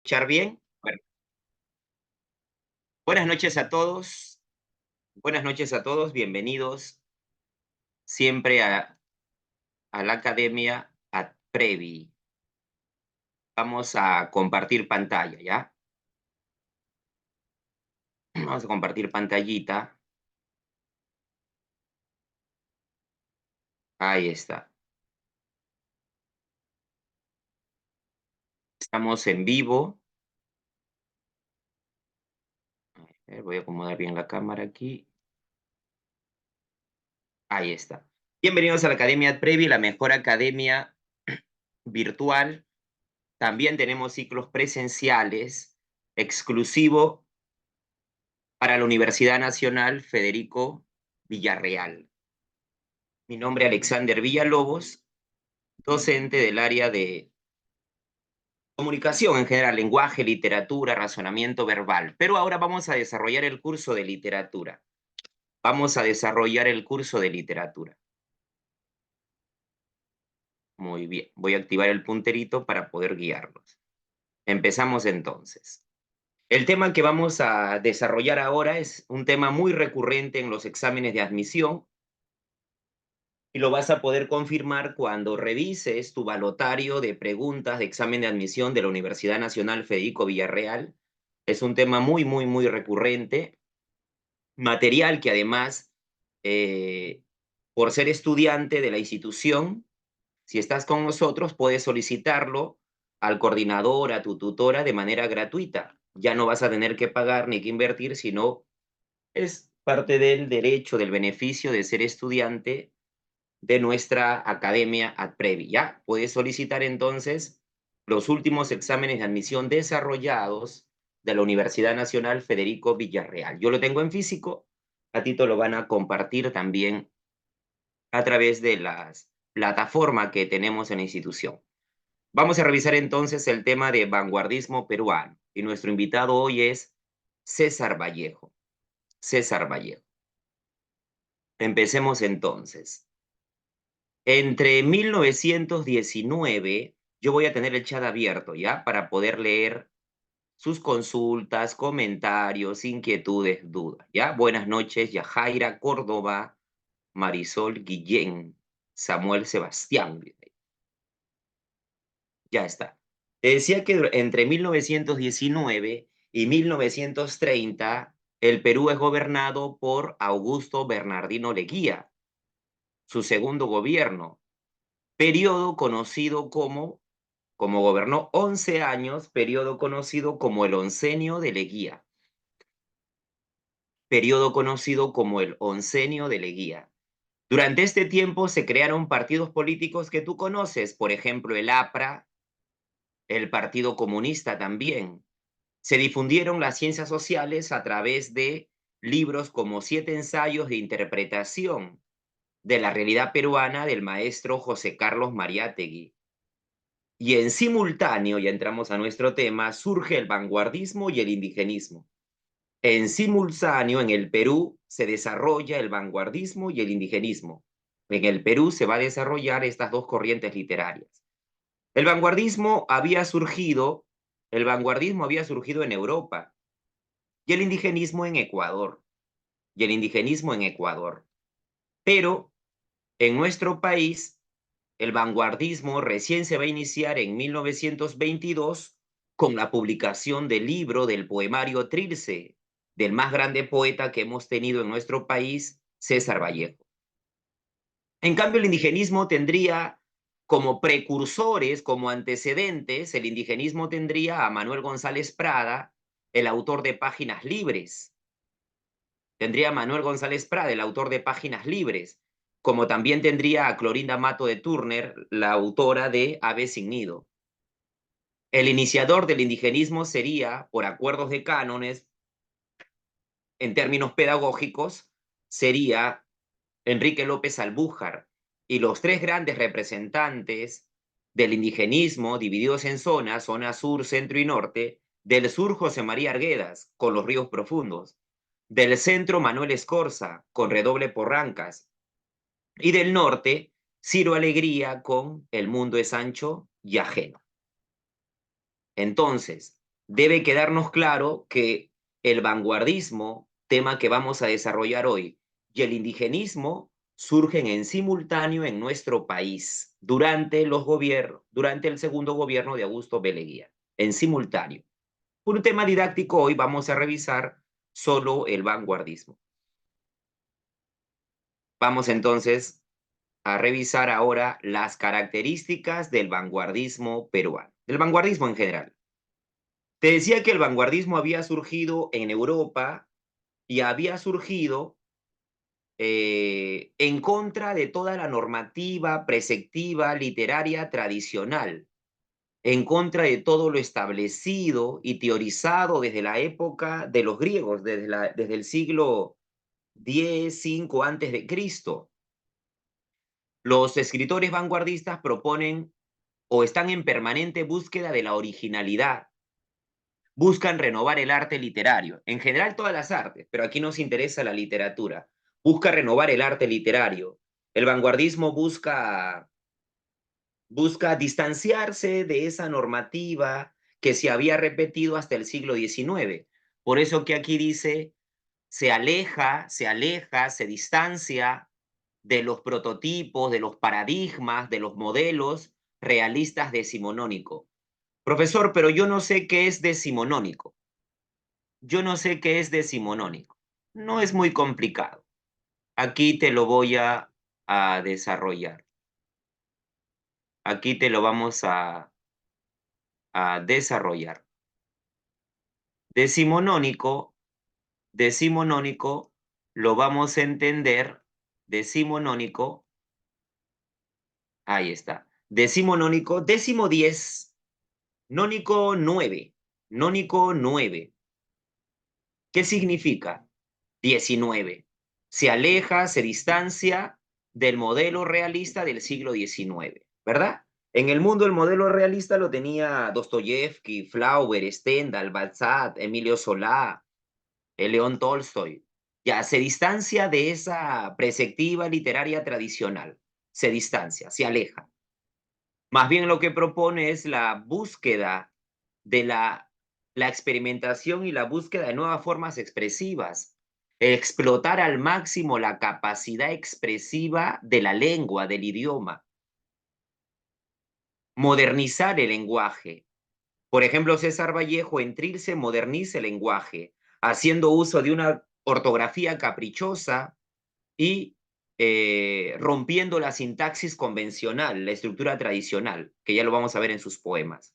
¿Escuchar bien? Bueno, buenas noches a todos. Buenas noches a todos. Bienvenidos siempre a la Academia Previ. Vamos a compartir pantalla, ¿ya? Vamos a compartir pantallita. Ahí está. Estamos en vivo. Voy a acomodar bien la cámara aquí. Ahí está. Bienvenidos a la Academia Previ, la mejor academia virtual. También tenemos ciclos presenciales exclusivo para la Universidad Nacional Federico Villarreal. Mi nombre es Alexander Villalobos, docente del área de comunicación en general, lenguaje, literatura, razonamiento verbal. Pero ahora vamos a desarrollar el curso de literatura. Vamos a desarrollar el curso de literatura. Muy bien, voy a activar el punterito para poder guiarlos. Empezamos entonces. El tema que vamos a desarrollar ahora es un tema muy recurrente en los exámenes de admisión y lo vas a poder confirmar cuando revises tu balotario de preguntas de examen de admisión de la Universidad Nacional Federico Villarreal. Es un tema muy, muy, muy recurrente, material que además, por ser estudiante de la institución, si estás con nosotros, puedes solicitarlo al coordinador, a tu tutora de manera gratuita. Ya no vas a tener que pagar ni que invertir, sino es parte del derecho, del beneficio de ser estudiante de nuestra academia AdPrevi. Ya puedes solicitar entonces los últimos exámenes de admisión desarrollados de la Universidad Nacional Federico Villarreal. Yo lo tengo en físico, a ti te lo van a compartir también a través de las plataformas que tenemos en la institución. Vamos a revisar entonces el tema de vanguardismo peruano y nuestro invitado hoy es César Vallejo. César Vallejo. Empecemos entonces. Entre 1919, yo voy a tener el chat abierto, ¿ya? Para poder leer sus consultas, comentarios, inquietudes, dudas, ¿ya? Buenas noches, Yajaira Córdoba, Marisol Guillén, Samuel Sebastián. Ya está. Te decía que entre 1919 y 1930, el Perú es gobernado por Augusto Bernardino Leguía, su segundo gobierno, periodo conocido como gobernó 11 años, periodo conocido como el oncenio de Leguía. Periodo conocido como el oncenio de Leguía. Durante este tiempo se crearon partidos políticos que tú conoces, por ejemplo, el APRA, el Partido Comunista también. Se difundieron las ciencias sociales a través de libros como Siete ensayos de interpretación de la realidad peruana del maestro José Carlos Mariátegui. Y en simultáneo, ya entramos a nuestro tema, surge el vanguardismo y el indigenismo. En simultáneo, en el Perú se desarrolla el vanguardismo y el indigenismo. En el Perú se va a desarrollar estas dos corrientes literarias. El vanguardismo había surgido, el vanguardismo había surgido en Europa y el indigenismo en Ecuador. Y el indigenismo en Ecuador. Pero en nuestro país el vanguardismo recién se va a iniciar en 1922 con la publicación del libro del poemario Trilce, del más grande poeta que hemos tenido en nuestro país, César Vallejo. En cambio, el indigenismo tendría como precursores, como antecedentes, el indigenismo tendría a Manuel González Prada, el autor de Páginas Libres. Tendría a Manuel González Prada, el autor de Páginas Libres, como también tendría a Clorinda Mato de Turner, la autora de Ave sin nido. El iniciador del indigenismo sería, por acuerdos de cánones, en términos pedagógicos, sería Enrique López Albújar. Y los tres grandes representantes del indigenismo, divididos en zonas, zona sur, centro y norte, del sur José María Arguedas, con los ríos profundos, del centro Manuel Escorza, con Redoble Porrancas, y del norte Ciro Alegría con El mundo es ancho y ajeno. Entonces, debe quedarnos claro que el vanguardismo, tema que vamos a desarrollar hoy, y el indigenismo surgen en simultáneo en nuestro país durante el segundo gobierno de Augusto B. Leguía, en simultáneo. Por un tema didáctico, hoy vamos a revisar solo el vanguardismo. Vamos entonces a revisar ahora las características del vanguardismo peruano, del vanguardismo en general. Te decía que el vanguardismo había surgido en Europa y había surgido en contra de toda la normativa preceptiva literaria tradicional, en contra de todo lo establecido y teorizado desde la época de los griegos, desde el siglo X, 5 antes de Cristo. Los escritores vanguardistas proponen o están en permanente búsqueda de la originalidad, buscan renovar el arte literario, en general todas las artes, pero aquí nos interesa la literatura. Busca renovar el arte literario. El vanguardismo busca distanciarse de esa normativa que se había repetido hasta el siglo XIX. Por eso que aquí dice, se distancia de los prototipos, de los paradigmas, de los modelos realistas decimonónico. Profesor, pero yo no sé qué es decimonónico. Yo no sé qué es decimonónico. No es muy complicado. Aquí te lo voy a desarrollar. Aquí te lo vamos a desarrollar. Decimonónico, decimonónico, lo vamos a entender. Decimonónico, ahí está. Decimonónico, décimo 10, nónico 9, nónico 9. ¿Qué significa? 19. Se aleja, se distancia del modelo realista del siglo XIX, ¿verdad? En el mundo el modelo realista lo tenía Dostoyevsky, Flaubert, Stendhal, Balzac, Emilio Solá, León Tolstoy. Ya se distancia de esa perspectiva literaria tradicional, se distancia, se aleja. Más bien lo que propone es la búsqueda de la experimentación y la búsqueda de nuevas formas expresivas, explotar al máximo la capacidad expresiva de la lengua, del idioma, modernizar el lenguaje. Por ejemplo, César Vallejo en Trilce moderniza el lenguaje, haciendo uso de una ortografía caprichosa y rompiendo la sintaxis convencional, la estructura tradicional, que ya lo vamos a ver en sus poemas.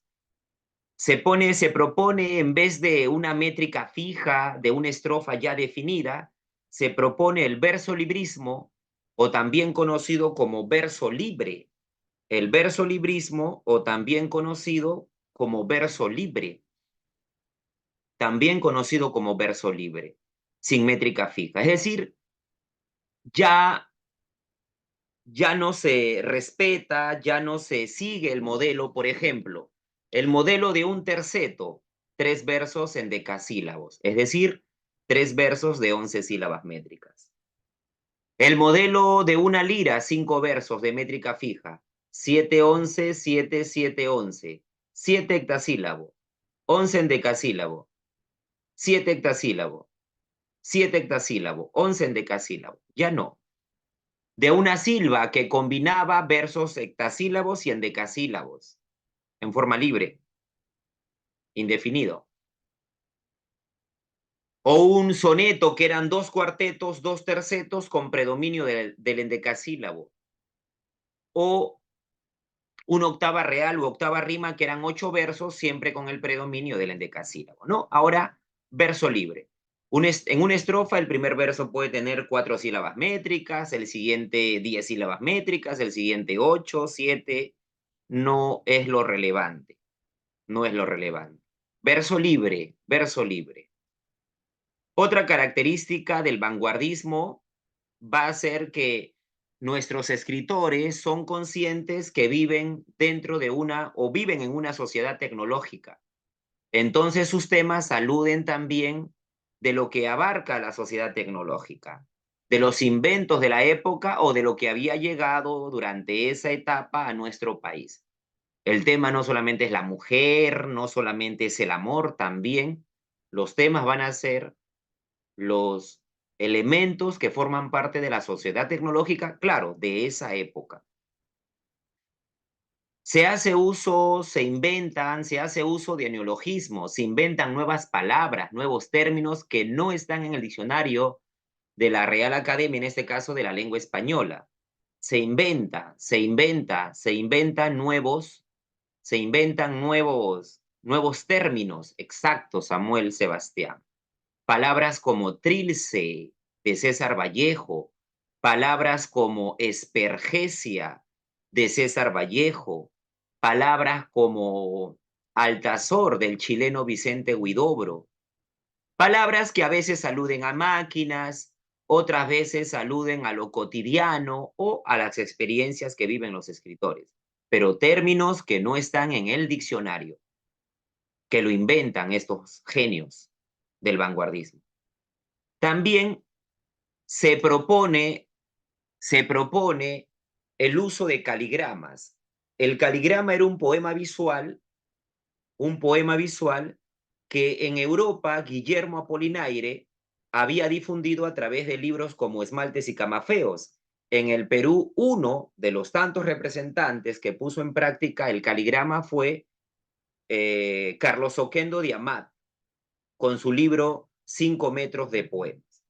Se propone, en vez de una métrica fija, de una estrofa ya definida, se propone el verso librismo, o también conocido como verso libre. El verso librismo, o también conocido como verso libre. También conocido como verso libre, sin métrica fija. Es decir, ya no se respeta, ya no se sigue el modelo, por ejemplo, el modelo de un terceto, 3 versos en decasílabos, es decir, 3 versos de 11 sílabas métricas. El modelo de una lira, 5 versos de métrica fija, 7, 11, 7, 7, 11, 7 hectasílabo, 11 en decasílabo, 7 hectasílabo, 7 hectasílabo, 11 en decasílabo. Ya no. De una silva que combinaba versos hectasílabos y endecasílabos, en forma libre, indefinido. O un soneto que eran 2 cuartetos, 2 tercetos con predominio del endecasílabo. O una octava real u octava rima que eran 8 versos, siempre con el predominio del endecasílabo, ¿no? Ahora, verso libre. En una estrofa, el primer verso puede tener 4 sílabas métricas, el siguiente 10 sílabas métricas, el siguiente 8, 7. No es lo relevante. No es lo relevante. Verso libre, verso libre. Otra característica del vanguardismo va a ser que nuestros escritores son conscientes que viven dentro de una o viven en una sociedad tecnológica. Entonces sus temas aluden también de lo que abarca la sociedad tecnológica, de los inventos de la época o de lo que había llegado durante esa etapa a nuestro país. El tema no solamente es la mujer, no solamente es el amor, también los temas van a ser los elementos que forman parte de la sociedad tecnológica, claro, de esa época. Se hace uso, se hace uso de neologismos, se inventan nuevas palabras, nuevos términos que no están en el diccionario de la Real Academia, en este caso de la lengua española. Se inventan nuevos términos exactos, Samuel Sebastián. Palabras como trilce, de César Vallejo, palabras como espergesia, de César Vallejo, palabras como altazor, del chileno Vicente Huidobro, palabras que a veces aluden a máquinas, otras veces aluden a lo cotidiano o a las experiencias que viven los escritores, pero términos que no están en el diccionario, que lo inventan estos genios del vanguardismo. También se propone, se propone el uso de caligramas. El caligrama era un poema visual que en Europa Guillermo Apollinaire había difundido a través de libros como Esmaltes y Camafeos. En el Perú, uno de los tantos representantes que puso en práctica el caligrama fue Carlos Oquendo de Amat, con su libro 5 metros de poemas.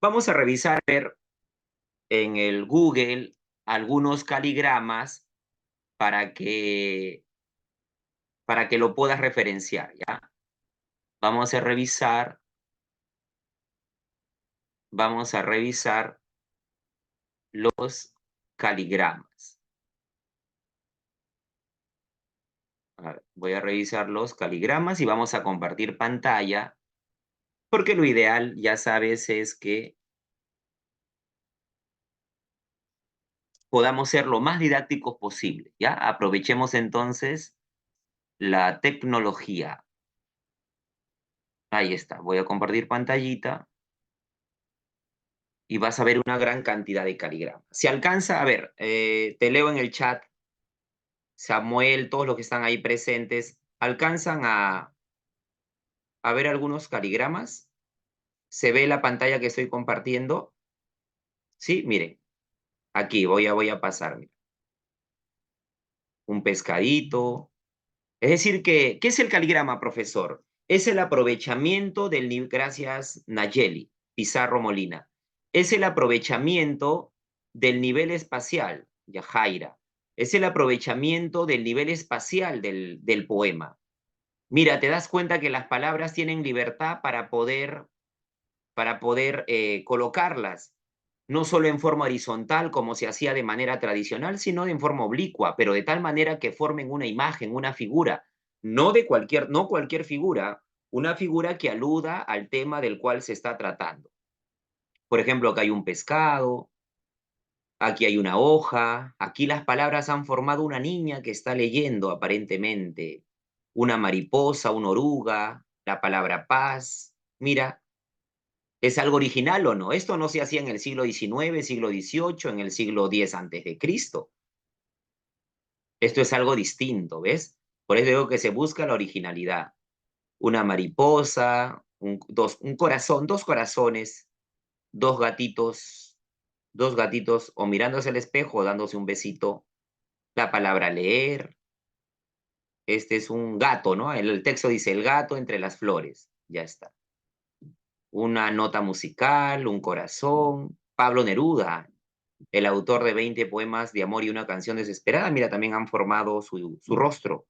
Vamos a revisar en el Google algunos caligramas para que, para que lo puedas referenciar, ¿ya? Vamos a revisar, vamos a revisar los caligramas. A ver, voy a revisar los caligramas y vamos a compartir pantalla, porque lo ideal, ya sabes, es que podamos ser lo más didácticos posible, ¿ya? Aprovechemos entonces la tecnología. Ahí está, voy a compartir pantallita y vas a ver una gran cantidad de caligramas. Si alcanza, a ver, te leo en el chat, Samuel, todos los que están ahí presentes, ¿alcanzan a ver algunos caligramas? ¿Se ve la pantalla que estoy compartiendo? Sí, miren, aquí voy a pasar, mira, un pescadito. Es decir, que, ¿qué es el caligrama, profesor? Es el aprovechamiento del nivel, gracias Nayeli Pizarro Molina, es el aprovechamiento del nivel espacial, Yajaira, es el aprovechamiento del nivel espacial del poema. Mira, te das cuenta que las palabras tienen libertad para poder colocarlas, no solo en forma horizontal como se hacía de manera tradicional, sino en forma oblicua, pero de tal manera que formen una imagen, una figura, no cualquier figura, una figura que aluda al tema del cual se está tratando. Por ejemplo, acá hay un pescado, aquí hay una hoja, aquí las palabras han formado una niña que está leyendo aparentemente, una mariposa, una oruga, la palabra paz. Mira, ¿es algo original o no? Esto no se hacía en el siglo XIX, siglo XVIII, en el siglo X antes de Cristo. Esto es algo distinto, ¿ves? Por eso digo que se busca la originalidad. Una mariposa, un corazón, dos corazones, dos gatitos o mirándose al espejo o dándose un besito. La palabra leer. Este es un gato, ¿no? El texto dice el gato entre las flores. Ya está. Una nota musical, un corazón. Pablo Neruda, el autor de 20 poemas de amor y una canción desesperada, mira, también han formado su rostro.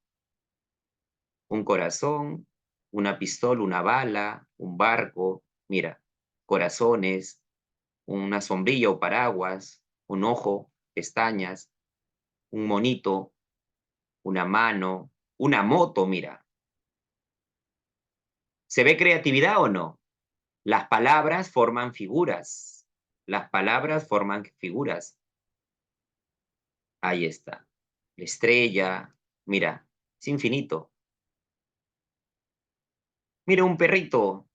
Un corazón, una pistola, una bala, un barco, mira, corazones, una sombrilla o paraguas, un ojo, pestañas, un monito, una mano, una moto, mira. ¿Se ve creatividad o no? Las palabras forman figuras. Las palabras forman figuras. Ahí está. La estrella, mira, es infinito. Mira, un perrito.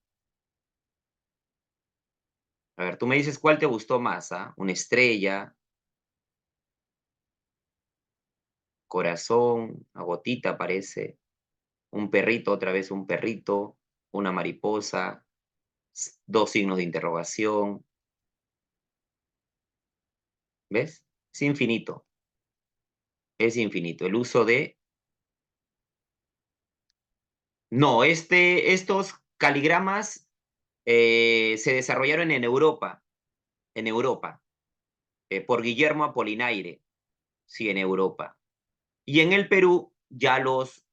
A ver, tú me dices cuál te gustó más, ¿ah? Una estrella, corazón, una gotita parece, un perrito, otra vez un perrito, una mariposa, dos signos de interrogación, ¿ves? Es infinito, es infinito. El uso de... No, estos caligramas se desarrollaron en Europa, por Guillermo Apolinaire, sí, en Europa. Y en el Perú ya los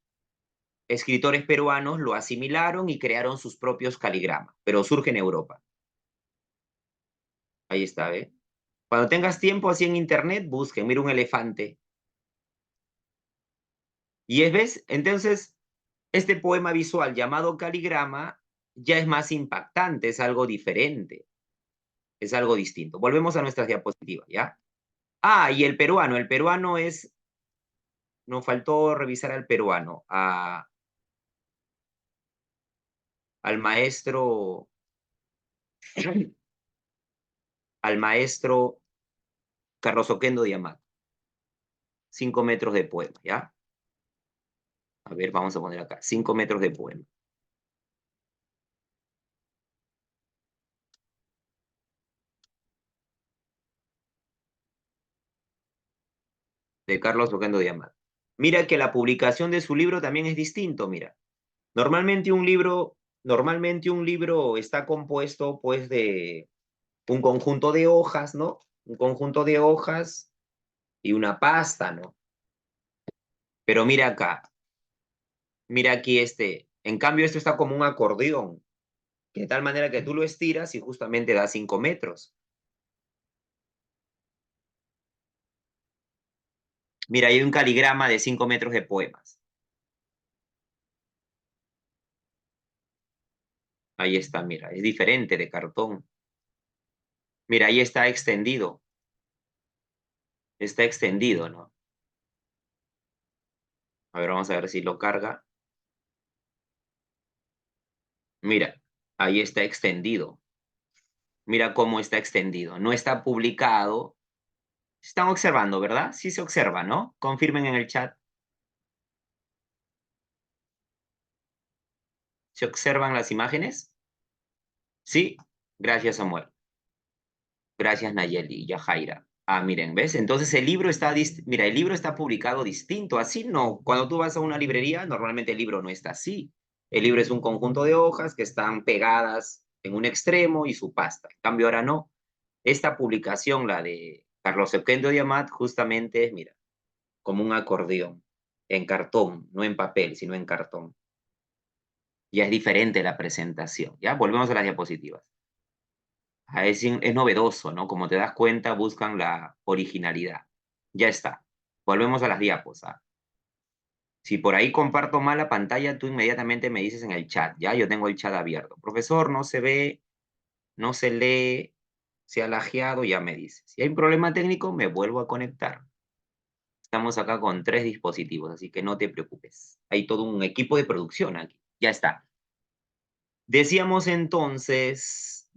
escritores peruanos lo asimilaron y crearon sus propios caligramas, pero surge en Europa. Ahí está, ¿eh? Cuando tengas tiempo así en internet, busquen, mira un elefante. Y es, ¿ves? Entonces, este poema visual llamado caligrama ya es más impactante, es algo diferente, es algo distinto. Volvemos a nuestras diapositivas, ¿ya? Ah, y el peruano es, nos faltó revisar al peruano, al maestro, al maestro Carlos Oquendo Diamat, 5 metros de poema, ¿ya? A ver, vamos a poner acá, 5 metros de poema. De Carlos Oquendo Diamat. Mira que la publicación de su libro también es distinto, mira. Normalmente un libro está compuesto pues de un conjunto de hojas, ¿no? Un conjunto de hojas y una pasta, ¿no? Pero mira aquí en cambio esto está como un acordeón, de tal manera que tú lo estiras y justamente da 5 metros. Mira, hay un caligrama de 5 metros de poemas. Ahí está, mira, es diferente de cartón. Mira, ahí está extendido, ¿no? A ver, vamos a ver si lo carga. Mira, ahí está extendido. Mira cómo está extendido. No está publicado. Están observando, ¿verdad? Sí se observa, ¿no? Confirmen en el chat. ¿Se observan las imágenes? Sí. Gracias, Samuel. Gracias, Nayeli y Yajaira. Ah, miren, ¿ves? Entonces mira, el libro está publicado distinto. Así no. Cuando tú vas a una librería, normalmente el libro no está así. El libro es un conjunto de hojas que están pegadas en un extremo y su pasta. En cambio, ahora no. Esta publicación, la de Carlos Eugenio Diamat, justamente es, mira, como un acordeón, en cartón, no en papel, sino en cartón. Ya es diferente la presentación. Ya, volvemos a las diapositivas. Es novedoso, ¿no? Como te das cuenta, buscan la originalidad. Ya está. Volvemos a las diapos. ¿Ah? Si por ahí comparto mal la pantalla, tú inmediatamente me dices en el chat, ¿ya? Yo tengo el chat abierto. Profesor, no se ve, no se lee, se ha lajeado, ya me dices. Si hay un problema técnico, me vuelvo a conectar. Estamos acá con 3 dispositivos, así que no te preocupes. Hay todo un equipo de producción aquí. Ya está. Decíamos entonces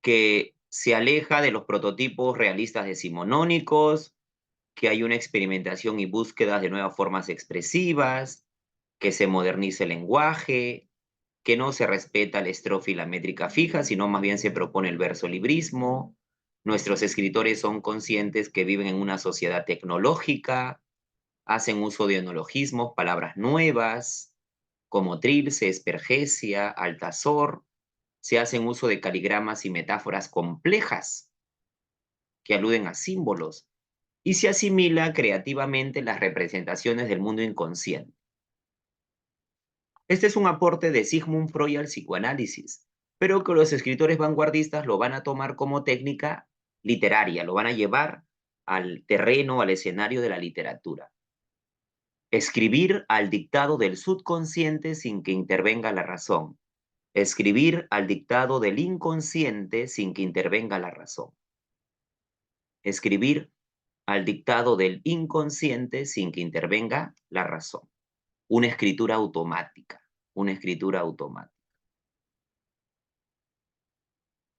que se aleja de los prototipos realistas decimonónicos, que hay una experimentación y búsqueda de nuevas formas expresivas, que se moderniza el lenguaje, que no se respeta la estrofa y la métrica fija, sino más bien se propone el verso librismo. Nuestros escritores son conscientes que viven en una sociedad tecnológica, hacen uso de neologismos, palabras nuevas, como trilce, espergesia, altazor, se hacen uso de caligramas y metáforas complejas que aluden a símbolos, y se asimila creativamente las representaciones del mundo inconsciente. Este es un aporte de Sigmund Freud al psicoanálisis, pero que los escritores vanguardistas lo van a tomar como técnica literaria, lo van a llevar al terreno, al escenario de la literatura. Escribir al dictado del subconsciente sin que intervenga la razón. Escribir al dictado del inconsciente sin que intervenga la razón. Escribir al dictado del inconsciente sin que intervenga la razón. Una escritura automática, una escritura automática.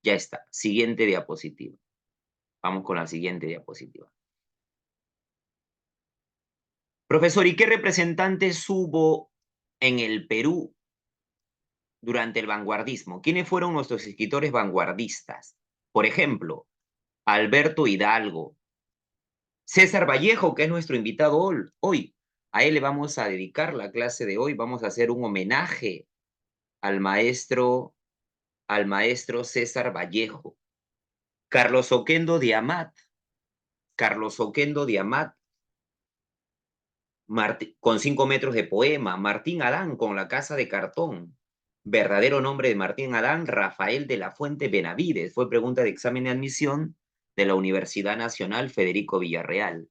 Ya está. Siguiente diapositiva. Vamos con la siguiente diapositiva. Profesor, ¿y qué representantes hubo en el Perú durante el vanguardismo? ¿Quiénes fueron nuestros escritores vanguardistas? Por ejemplo, Alberto Hidalgo, César Vallejo, que es nuestro invitado hoy. A él le vamos a dedicar la clase de hoy. Vamos a hacer un homenaje al maestro César Vallejo. Carlos Oquendo de Amat, Carlos Oquendo de Amat, con 5 metros de poema. Martín Adán con La Casa de Cartón. Verdadero nombre de Martín Adán, Rafael de la Fuente Benavides. Fue pregunta de examen de admisión de la Universidad Nacional Federico Villarreal.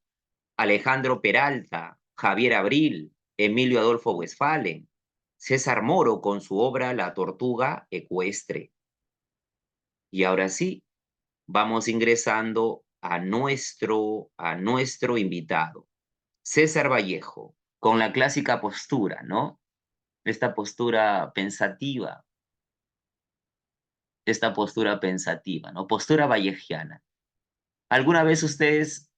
Alejandro Peralta, Javier Abril, Emilio Adolfo Westphalen, César Moro con su obra La Tortuga Ecuestre. Y ahora sí, vamos ingresando a nuestro invitado, César Vallejo, con la clásica postura, ¿no? Esta postura pensativa, ¿no? Postura vallejiana. ¿Alguna vez ustedes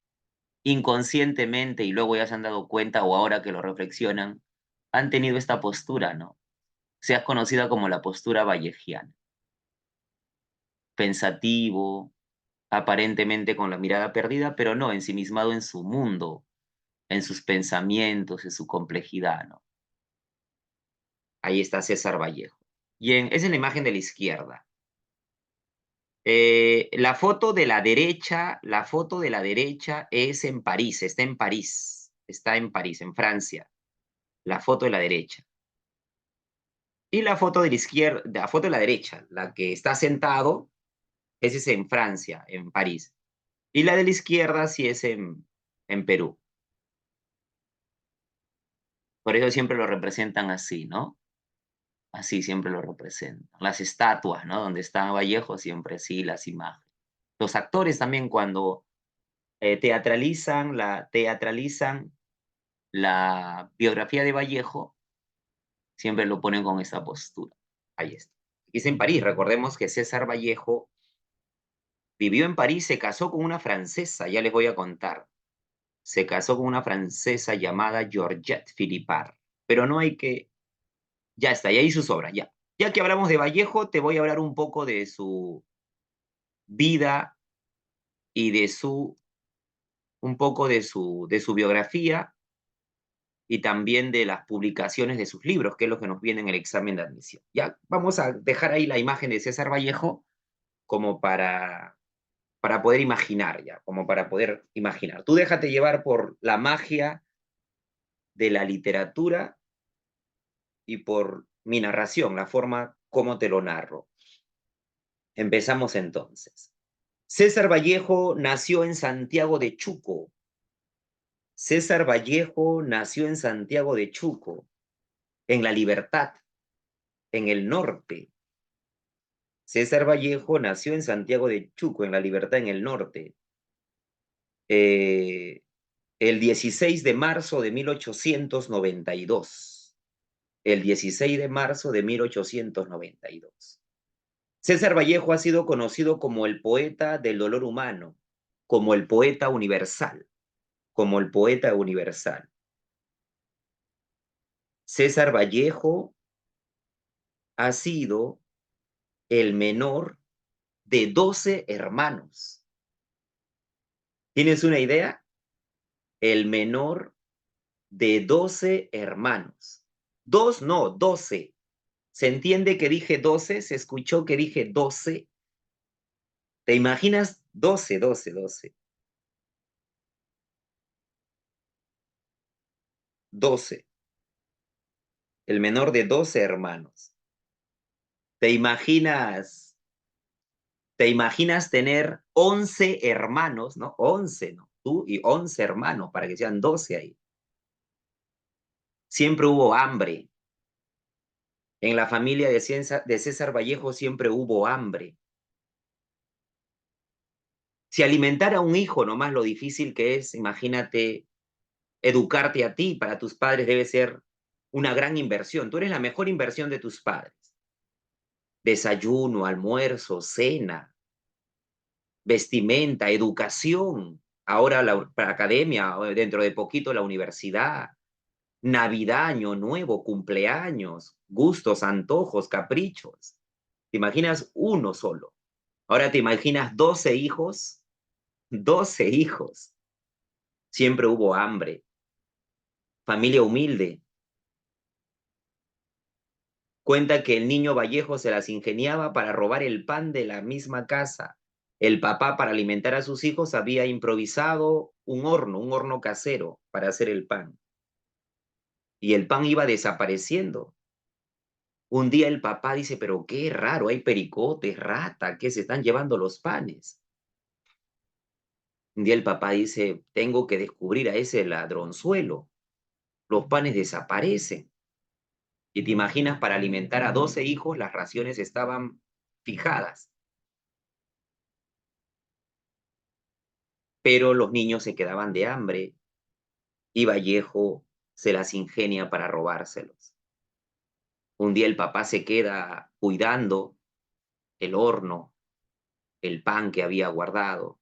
inconscientemente y luego ya se han dado cuenta o ahora que lo reflexionan, han tenido esta postura, ¿no? Se ha conocida como la postura vallejiana? Pensativo, aparentemente con la mirada perdida, pero no, ensimismado en su mundo, en sus pensamientos, en su complejidad, ¿no? Ahí está César Vallejo. Esa es la imagen de la izquierda. La foto de la derecha es en París, está en París, en Francia, la foto de la derecha. Y la foto de la izquierda, la foto de la derecha, la que está sentado, ese es en Francia, en París. Y la de la izquierda sí es en Perú. Por eso siempre lo representan así, ¿no? Así siempre lo representan. Las estatuas, ¿no? Donde está Vallejo, siempre sí, las imágenes. Los actores también cuando teatralizan la biografía de Vallejo, siempre lo ponen con esta postura. Ahí está. Y es en París. Recordemos que César Vallejo vivió en París, se casó con una francesa, ya les voy a contar. Se casó con una francesa llamada Georgette Philippard. Pero no hay que... Ya está, ya hizo sus obras, ya. Ya que hablamos de Vallejo, te voy a hablar un poco de su vida y un poco de su biografía y también de las publicaciones de sus libros, que es lo que nos viene en el examen de admisión. Ya, vamos a dejar ahí la imagen de César Vallejo como para poder imaginar ya, como para poder imaginar. Tú déjate llevar por la magia de la literatura y por mi narración, la forma como te lo narro. Empezamos entonces. César Vallejo nació en Santiago de Chuco. César Vallejo nació en Santiago de Chuco, en La Libertad, en el norte. César Vallejo nació en Santiago de Chuco, en La Libertad, en el norte, eh, el 16 de marzo de 1892. El 16 de marzo de 1892. César Vallejo ha sido conocido como el poeta del dolor humano, como el poeta universal, como el poeta universal. César Vallejo ha sido el menor de 12 hermanos. ¿Tienes una idea? El menor de 12 hermanos. Dos, no, 12. ¿Se entiende que dije 12? ¿Se escuchó que dije 12? ¿Te imaginas? 12, 12, 12. 12. El menor de 12 hermanos. ¿Te imaginas? ¿Te imaginas tener 11 hermanos, ¿no? 11, ¿no? Tú y 11 hermanos, para que sean 12 ahí. Siempre hubo hambre. En la familia de César Vallejo siempre hubo hambre. Si alimentar a un hijo nomás lo difícil que es, imagínate educarte a ti, para tus padres debe ser una gran inversión. Tú eres la mejor inversión de tus padres. Desayuno, almuerzo, cena, vestimenta, educación, ahora la academia, dentro de poquito la universidad, Navidad, Año Nuevo, cumpleaños, gustos, antojos, caprichos. ¿Te imaginas uno solo? Ahora te imaginas 12 hijos, 12 hijos. Siempre hubo hambre, familia humilde. Cuenta que el niño Vallejo se las ingeniaba para robar el pan de la misma casa. El papá, para alimentar a sus hijos, había improvisado un horno casero para hacer el pan. Y el pan iba desapareciendo. Un día el papá dice, pero qué raro, hay pericotes, rata, que se están llevando los panes. Un día el papá dice, tengo que descubrir a ese ladronzuelo. Los panes desaparecen. Y te imaginas, para alimentar a 12 hijos, las raciones estaban fijadas, pero los niños se quedaban de hambre y Vallejo se las ingenia para robárselos. Un día el papá se queda cuidando el horno, el pan que había guardado,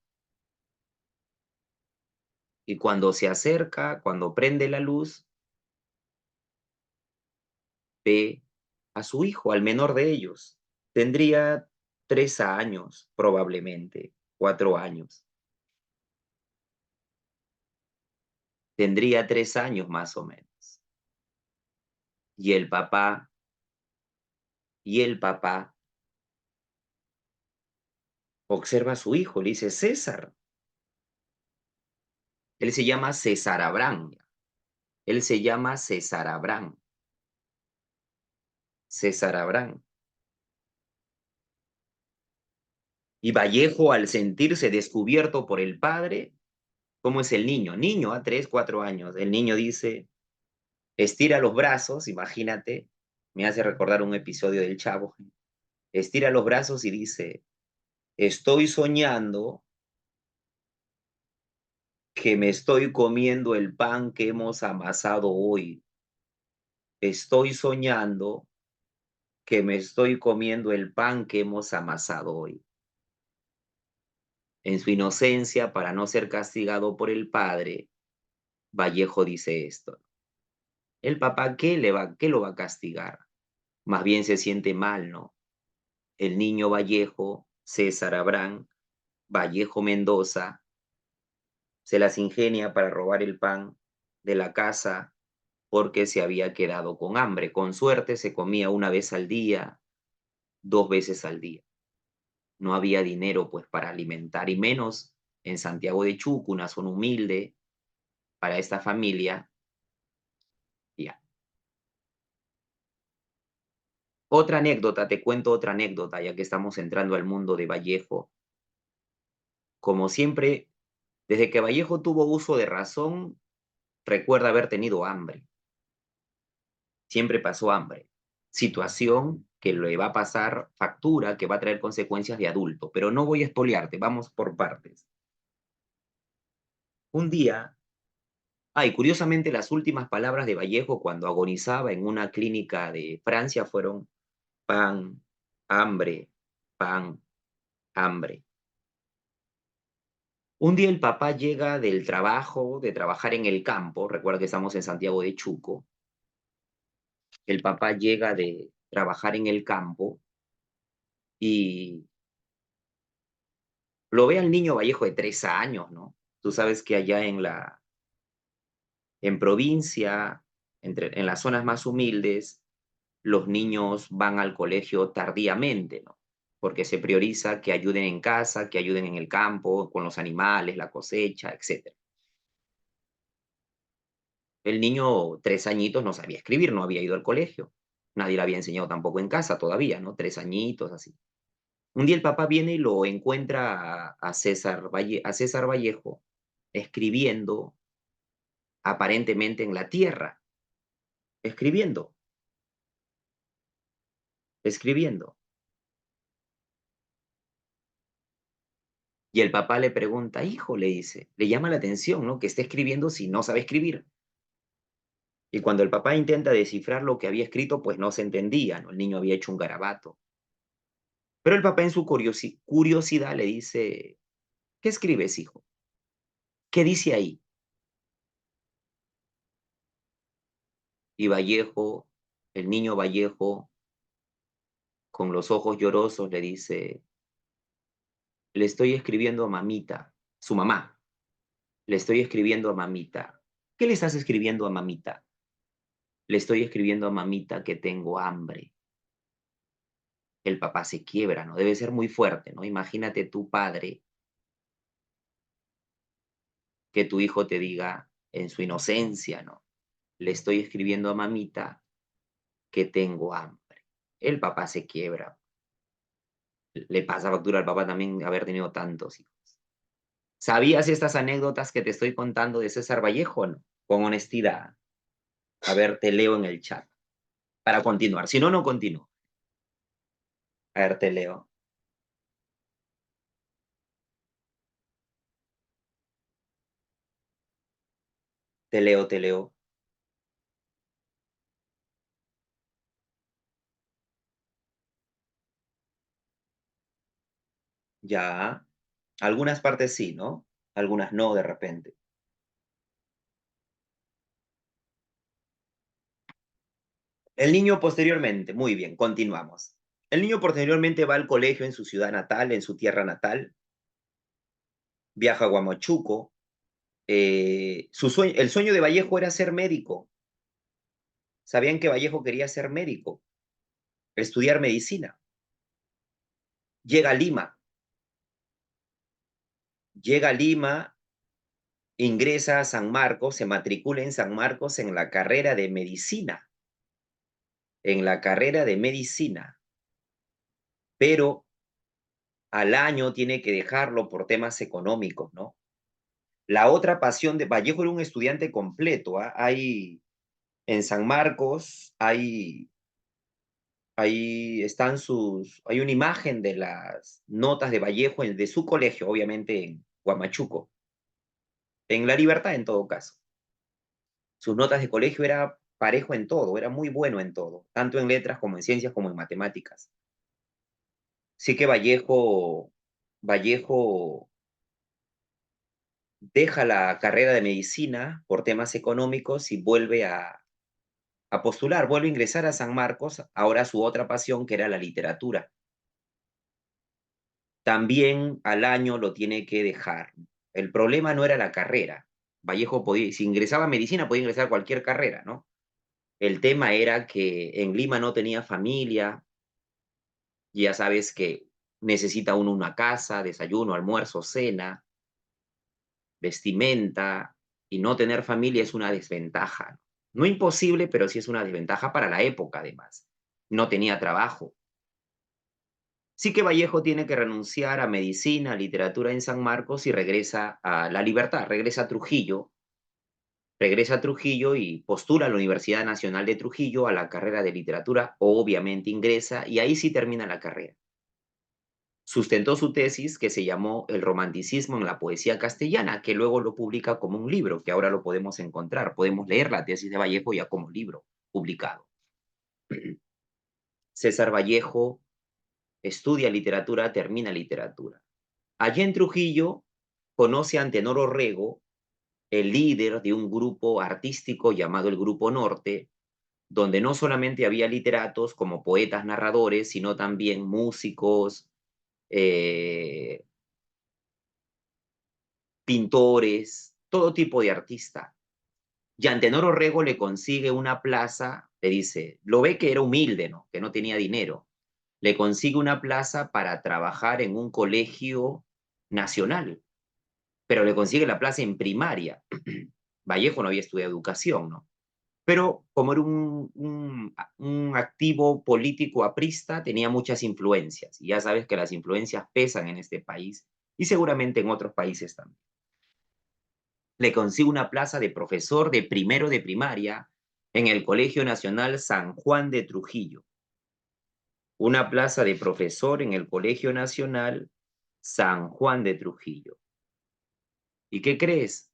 y cuando se acerca, cuando prende la luz, ve a su hijo, al menor de ellos. Tendría 3 años, probablemente, 4 años. Tendría 3 años más o menos. Y el papá, y el papá observa a su hijo, le dice, César. Él se llama César Abraham. Él se llama César Abraham. César Abraham. Y Vallejo, al sentirse descubierto por el padre, ¿cómo es el niño? Niño a 3, 4 años. El niño dice, estira los brazos, imagínate, me hace recordar un episodio del Chavo. Estira los brazos y dice, estoy soñando que me estoy comiendo el pan que hemos amasado hoy. Estoy soñando que me estoy comiendo el pan que hemos amasado hoy. En su inocencia, para no ser castigado por el padre, Vallejo dice esto. El papá, ¿qué lo va a castigar? Más bien se siente mal, ¿no? El niño Vallejo, César Abraham, Vallejo Mendoza, se las ingenia para robar el pan de la casa porque se había quedado con hambre. Con suerte se comía una vez al día, 2 veces al día. No había dinero pues para alimentar, y menos en Santiago de Chuco, una zona humilde, para esta familia. Ya. Otra anécdota, te cuento otra anécdota, ya que estamos entrando al mundo de Vallejo. Como siempre, desde que Vallejo tuvo uso de razón, recuerda haber tenido hambre. Siempre pasó hambre. Situación que le va a pasar factura, que va a traer consecuencias de adulto. Pero no voy a espolearte, vamos por partes. Un día, curiosamente las últimas palabras de Vallejo cuando agonizaba en una clínica de Francia fueron pan, hambre, pan, hambre. Un día el papá llega del trabajo, de trabajar en el campo, recuerda que estamos en Santiago de Chuco, el papá llega de trabajar en el campo y lo ve al niño Vallejo de 3 años, ¿no? Tú sabes que allá en provincia, en las zonas más humildes, los niños van al colegio tardíamente, ¿no? Porque se prioriza que ayuden en casa, que ayuden en el campo, con los animales, la cosecha, etc. El niño, 3 añitos, no sabía escribir, no había ido al colegio. Nadie le había enseñado tampoco en casa todavía, ¿no? 3 añitos, así. Un día el papá viene y lo encuentra a César Vallejo escribiendo aparentemente en la tierra, escribiendo, escribiendo. Y el papá le pregunta, hijo, le dice, le llama la atención, ¿no? Que esté escribiendo si no sabe escribir. Y cuando el papá intenta descifrar lo que había escrito, pues no se entendía, ¿no? El niño había hecho un garabato. Pero el papá en su curiosidad le dice, ¿Qué escribes, hijo? ¿Qué dice ahí? Y Vallejo, el niño Vallejo, con los ojos llorosos, le dice, le estoy escribiendo a mamita, su mamá, le estoy escribiendo a mamita. ¿Qué le estás escribiendo a mamita? Le estoy escribiendo a mamita que tengo hambre. El papá se quiebra, ¿no? Debe ser muy fuerte, ¿no? Imagínate tu padre, que tu hijo te diga en su inocencia, ¿no? Le estoy escribiendo a mamita que tengo hambre. El papá se quiebra. Le pasa factura al papá también haber tenido tantos hijos. ¿Sabías estas anécdotas que te estoy contando de César Vallejo, no? Con honestidad. A ver, te leo en el chat para continuar. Si no, no continúo. A ver, te leo. Te leo, te leo. Ya. Algunas partes sí, ¿no? Algunas no, de repente. El niño posteriormente, muy bien, continuamos. El niño posteriormente va al colegio en su ciudad natal, en su tierra natal, viaja a Huamachuco. El sueño de Vallejo era ser médico. Sabían que Vallejo quería ser médico, estudiar medicina. Llega a Lima, llega a Lima, ingresa a San Marcos, se matricula en San Marcos en la carrera de medicina, en la carrera de medicina, pero al año tiene que dejarlo por temas económicos, ¿no? La otra pasión de Vallejo era un estudiante completo, ¿ah? Hay en San Marcos, hay una imagen de las notas de Vallejo de su colegio, obviamente en Huamachuco, en La Libertad en todo caso. Sus notas de colegio era parejo en todo, era muy bueno en todo, tanto en letras como en ciencias como en matemáticas. Sí que Vallejo deja la carrera de medicina por temas económicos y vuelve a postular, vuelve a ingresar a San Marcos, ahora su otra pasión que era la literatura. También al año lo tiene que dejar. El problema no era la carrera. Vallejo podía, si ingresaba a medicina, podía ingresar a cualquier carrera, ¿no? El tema era que en Lima no tenía familia, y ya sabes que necesita uno una casa, desayuno, almuerzo, cena, vestimenta, y no tener familia es una desventaja. No imposible, pero sí es una desventaja para la época, además. No tenía trabajo. Sí que Vallejo tiene que renunciar a medicina, a literatura en San Marcos y regresa a La Libertad, regresa a Trujillo y postula a la Universidad Nacional de Trujillo a la carrera de literatura, obviamente ingresa y ahí sí termina la carrera. Sustentó su tesis que se llamó El romanticismo en la poesía castellana, que luego lo publica como un libro, que ahora lo podemos encontrar. Podemos leer la tesis de Vallejo ya como libro publicado. César Vallejo estudia literatura, termina literatura. Allí en Trujillo conoce a Antenor Orrego, el líder de un grupo artístico llamado el Grupo Norte, donde no solamente había literatos como poetas, narradores, sino también músicos, eh, pintores, todo tipo de artista. Y Antenor Orrego le consigue una plaza, le dice, lo ve que era humilde, ¿no? Que no tenía dinero. Le consigue una plaza para trabajar en un colegio nacional, pero le consigue la plaza en primaria. Vallejo no había estudiado educación, ¿no? Pero como era un activo político aprista, tenía muchas influencias. Y ya sabes que las influencias pesan en este país y seguramente en otros países también. Le consigue una plaza de profesor de primero de primaria en el Colegio Nacional San Juan de Trujillo. Una plaza de profesor en el Colegio Nacional San Juan de Trujillo. ¿Y qué crees?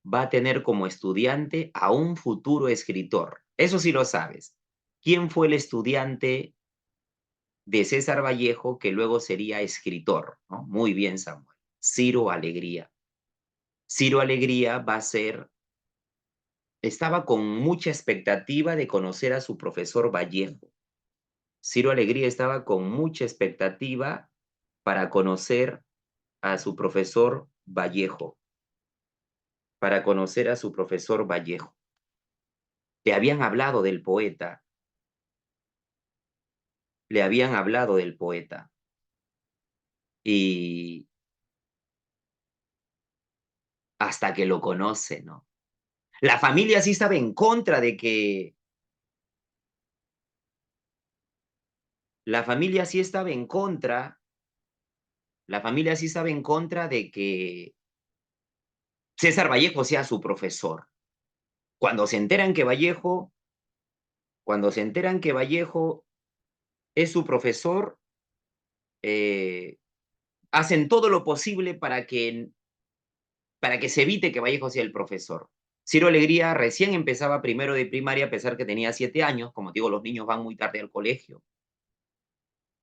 Va a tener como estudiante a un futuro escritor. Eso sí lo sabes. ¿Quién fue el estudiante de César Vallejo que luego sería escritor? ¿No? Muy bien, Samuel. Ciro Alegría. Ciro Alegría estaba con mucha expectativa de conocer a su profesor Vallejo. Ciro Alegría estaba con mucha expectativa para conocer a su profesor Vallejo, para conocer a su profesor Vallejo. Le habían hablado del poeta, le habían hablado del poeta. Y hasta que lo conoce, ¿no? La familia sí estaba en contra de que, la familia sí estaba en contra, la familia sí estaba en contra de que César Vallejo sea su profesor. Cuando se enteran que Vallejo, cuando se enteran que Vallejo es su profesor, eh, hacen todo lo posible para que se evite que Vallejo sea el profesor. Ciro Alegría recién empezaba primero de primaria, a pesar que tenía 7 años. Como digo, los niños van muy tarde al colegio.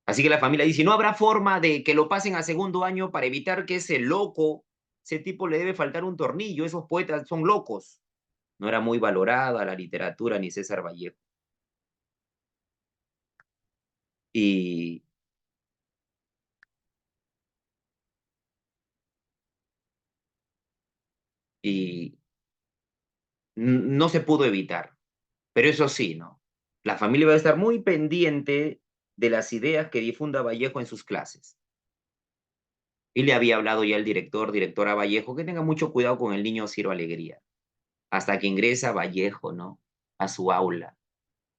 Así que la familia dice, no habrá forma de que lo pasen a segundo año para evitar que ese tipo le debe faltar un tornillo, esos poetas son locos. No era muy valorada la literatura ni César Vallejo. Y, y no se pudo evitar. Pero eso sí, ¿no? La familia va a estar muy pendiente de las ideas que difunda Vallejo en sus clases. Y le había hablado ya el directora Vallejo, que tenga mucho cuidado con el niño Ciro Alegría, hasta que ingresa Vallejo, ¿no? A su aula.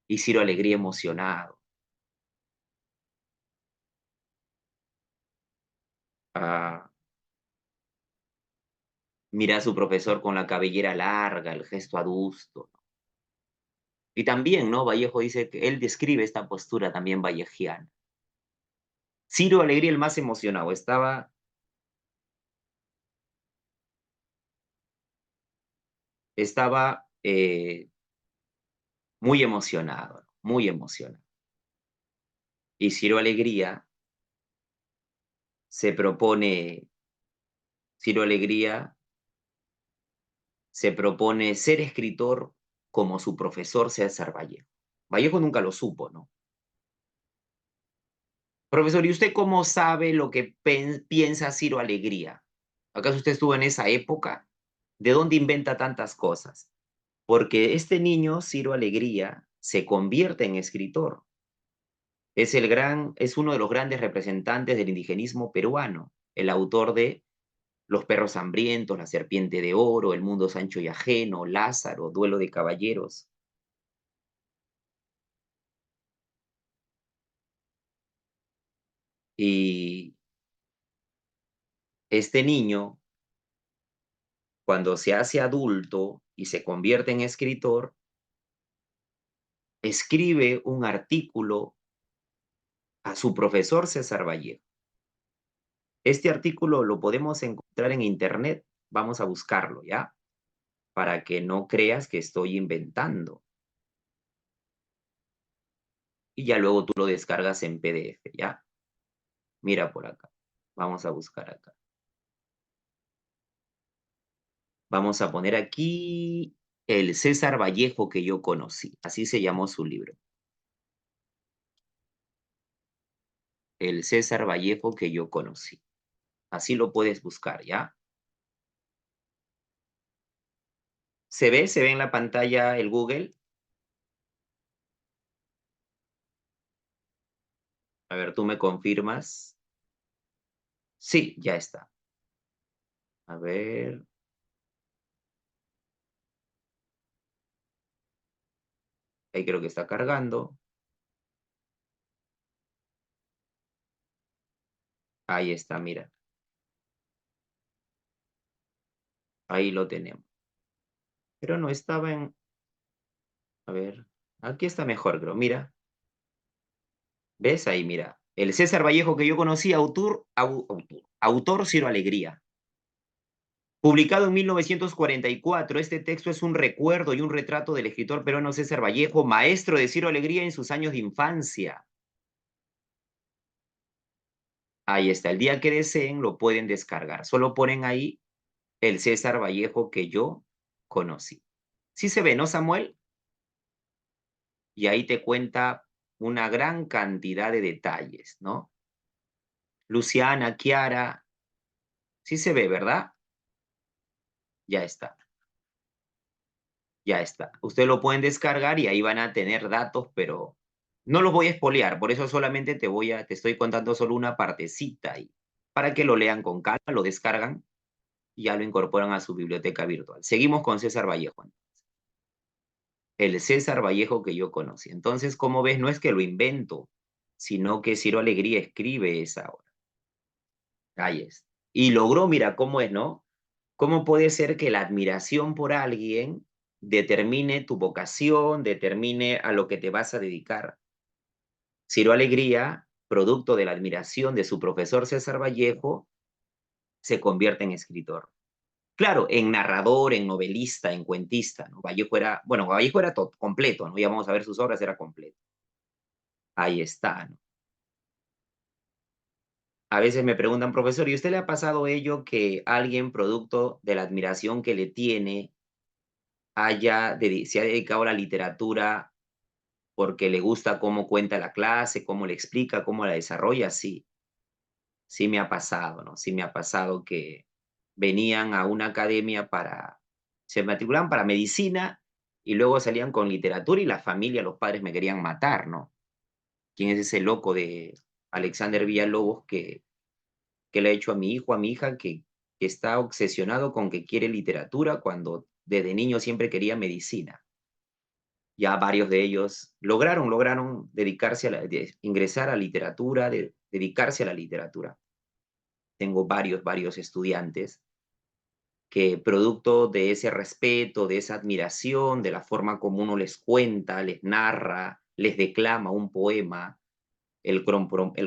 Y Ciro Alegría emocionado. Ah, mira a su profesor con la cabellera larga, el gesto adusto, ¿no? Y también, ¿no? Vallejo dice que él describe esta postura también vallejiana. Ciro Alegría, el más emocionado, estaba muy emocionado, ¿no? Muy emocionado. Y Ciro Alegría se propone, Ciro Alegría se propone ser escritor como su profesor César Vallejo. Vallejo nunca lo supo, ¿no? Profesor, ¿y usted cómo sabe lo que piensa Ciro Alegría? ¿Acaso usted estuvo en esa época? ¿De dónde inventa tantas cosas? Porque este niño, Ciro Alegría, se convierte en escritor. Es uno de los grandes representantes del indigenismo peruano, el autor de Los perros hambrientos, La serpiente de oro, El mundo Sancho y ajeno, Lázaro, Duelo de caballeros. Y este niño, cuando se hace adulto y se convierte en escritor, escribe un artículo a su profesor César Vallejo. Este artículo lo podemos encontrar en internet. Vamos a buscarlo, ¿ya? Para que no creas que estoy inventando. Y ya luego tú lo descargas en PDF, ¿ya? Mira por acá. Vamos a buscar acá. Vamos a poner aquí El César Vallejo que yo conocí. Así se llamó su libro. El César Vallejo que yo conocí. Así lo puedes buscar, ¿ya? ¿Se ve? ¿Se ve en la pantalla el Google? A ver, tú me confirmas. Sí, ya está. A ver, ahí creo que está cargando. Ahí está, mira. Ahí lo tenemos. Pero no estaba en... A ver, aquí está mejor, creo. Mira, ¿ves? Ahí, mira. El César Vallejo que yo conocí, autor Ciro Alegría. Publicado en 1944, este texto es un recuerdo y un retrato del escritor peruano César Vallejo, maestro de Ciro Alegría en sus años de infancia. Ahí está. El día que deseen lo pueden descargar. Solo ponen ahí el César Vallejo que yo conocí. Sí se ve, ¿no, Samuel? Y ahí te cuenta una gran cantidad de detalles, ¿no? Luciana, Kiara, sí se ve, ¿verdad? Ya está, ya está. Ustedes lo pueden descargar y ahí van a tener datos, pero no los voy a espolear, por eso solamente te estoy contando solo una partecita ahí, para que lo lean con calma, lo descargan y ya lo incorporan a su biblioteca virtual. Seguimos con César Vallejo. El César Vallejo que yo conocí. Entonces, como ves, no es que lo invento, sino que Ciro Alegría escribe esa obra. Ahí es. Y logró, mira cómo es, ¿no? ¿Cómo puede ser que la admiración por alguien determine tu vocación, determine a lo que te vas a dedicar? Ciro Alegría, producto de la admiración de su profesor César Vallejo, se convierte en escritor. Claro, en narrador, en novelista, en cuentista, ¿no? Vallejo era, bueno, Vallejo era completo, ¿no? Ya vamos a ver sus obras, era completo. Ahí está, ¿no? A veces me preguntan, profesor, ¿y a usted le ha pasado ello que alguien, producto de la admiración que le tiene, se ha dedicado a la literatura porque le gusta cómo cuenta la clase, cómo le explica, cómo la desarrolla? Sí, sí me ha pasado, ¿no? Sí me ha pasado que venían a una academia se matriculaban para medicina y luego salían con literatura y la familia, los padres me querían matar, ¿no? ¿Quién es ese loco de Alexander Villalobos que le ha hecho a mi hijo, a mi hija, que está obsesionado con que quiere literatura cuando desde niño siempre quería medicina? Ya varios de ellos lograron dedicarse ingresar a literatura, dedicarse a la literatura. Tengo varios estudiantes que producto de ese respeto, de esa admiración, de la forma como uno les cuenta, les narra, les declama un poema, el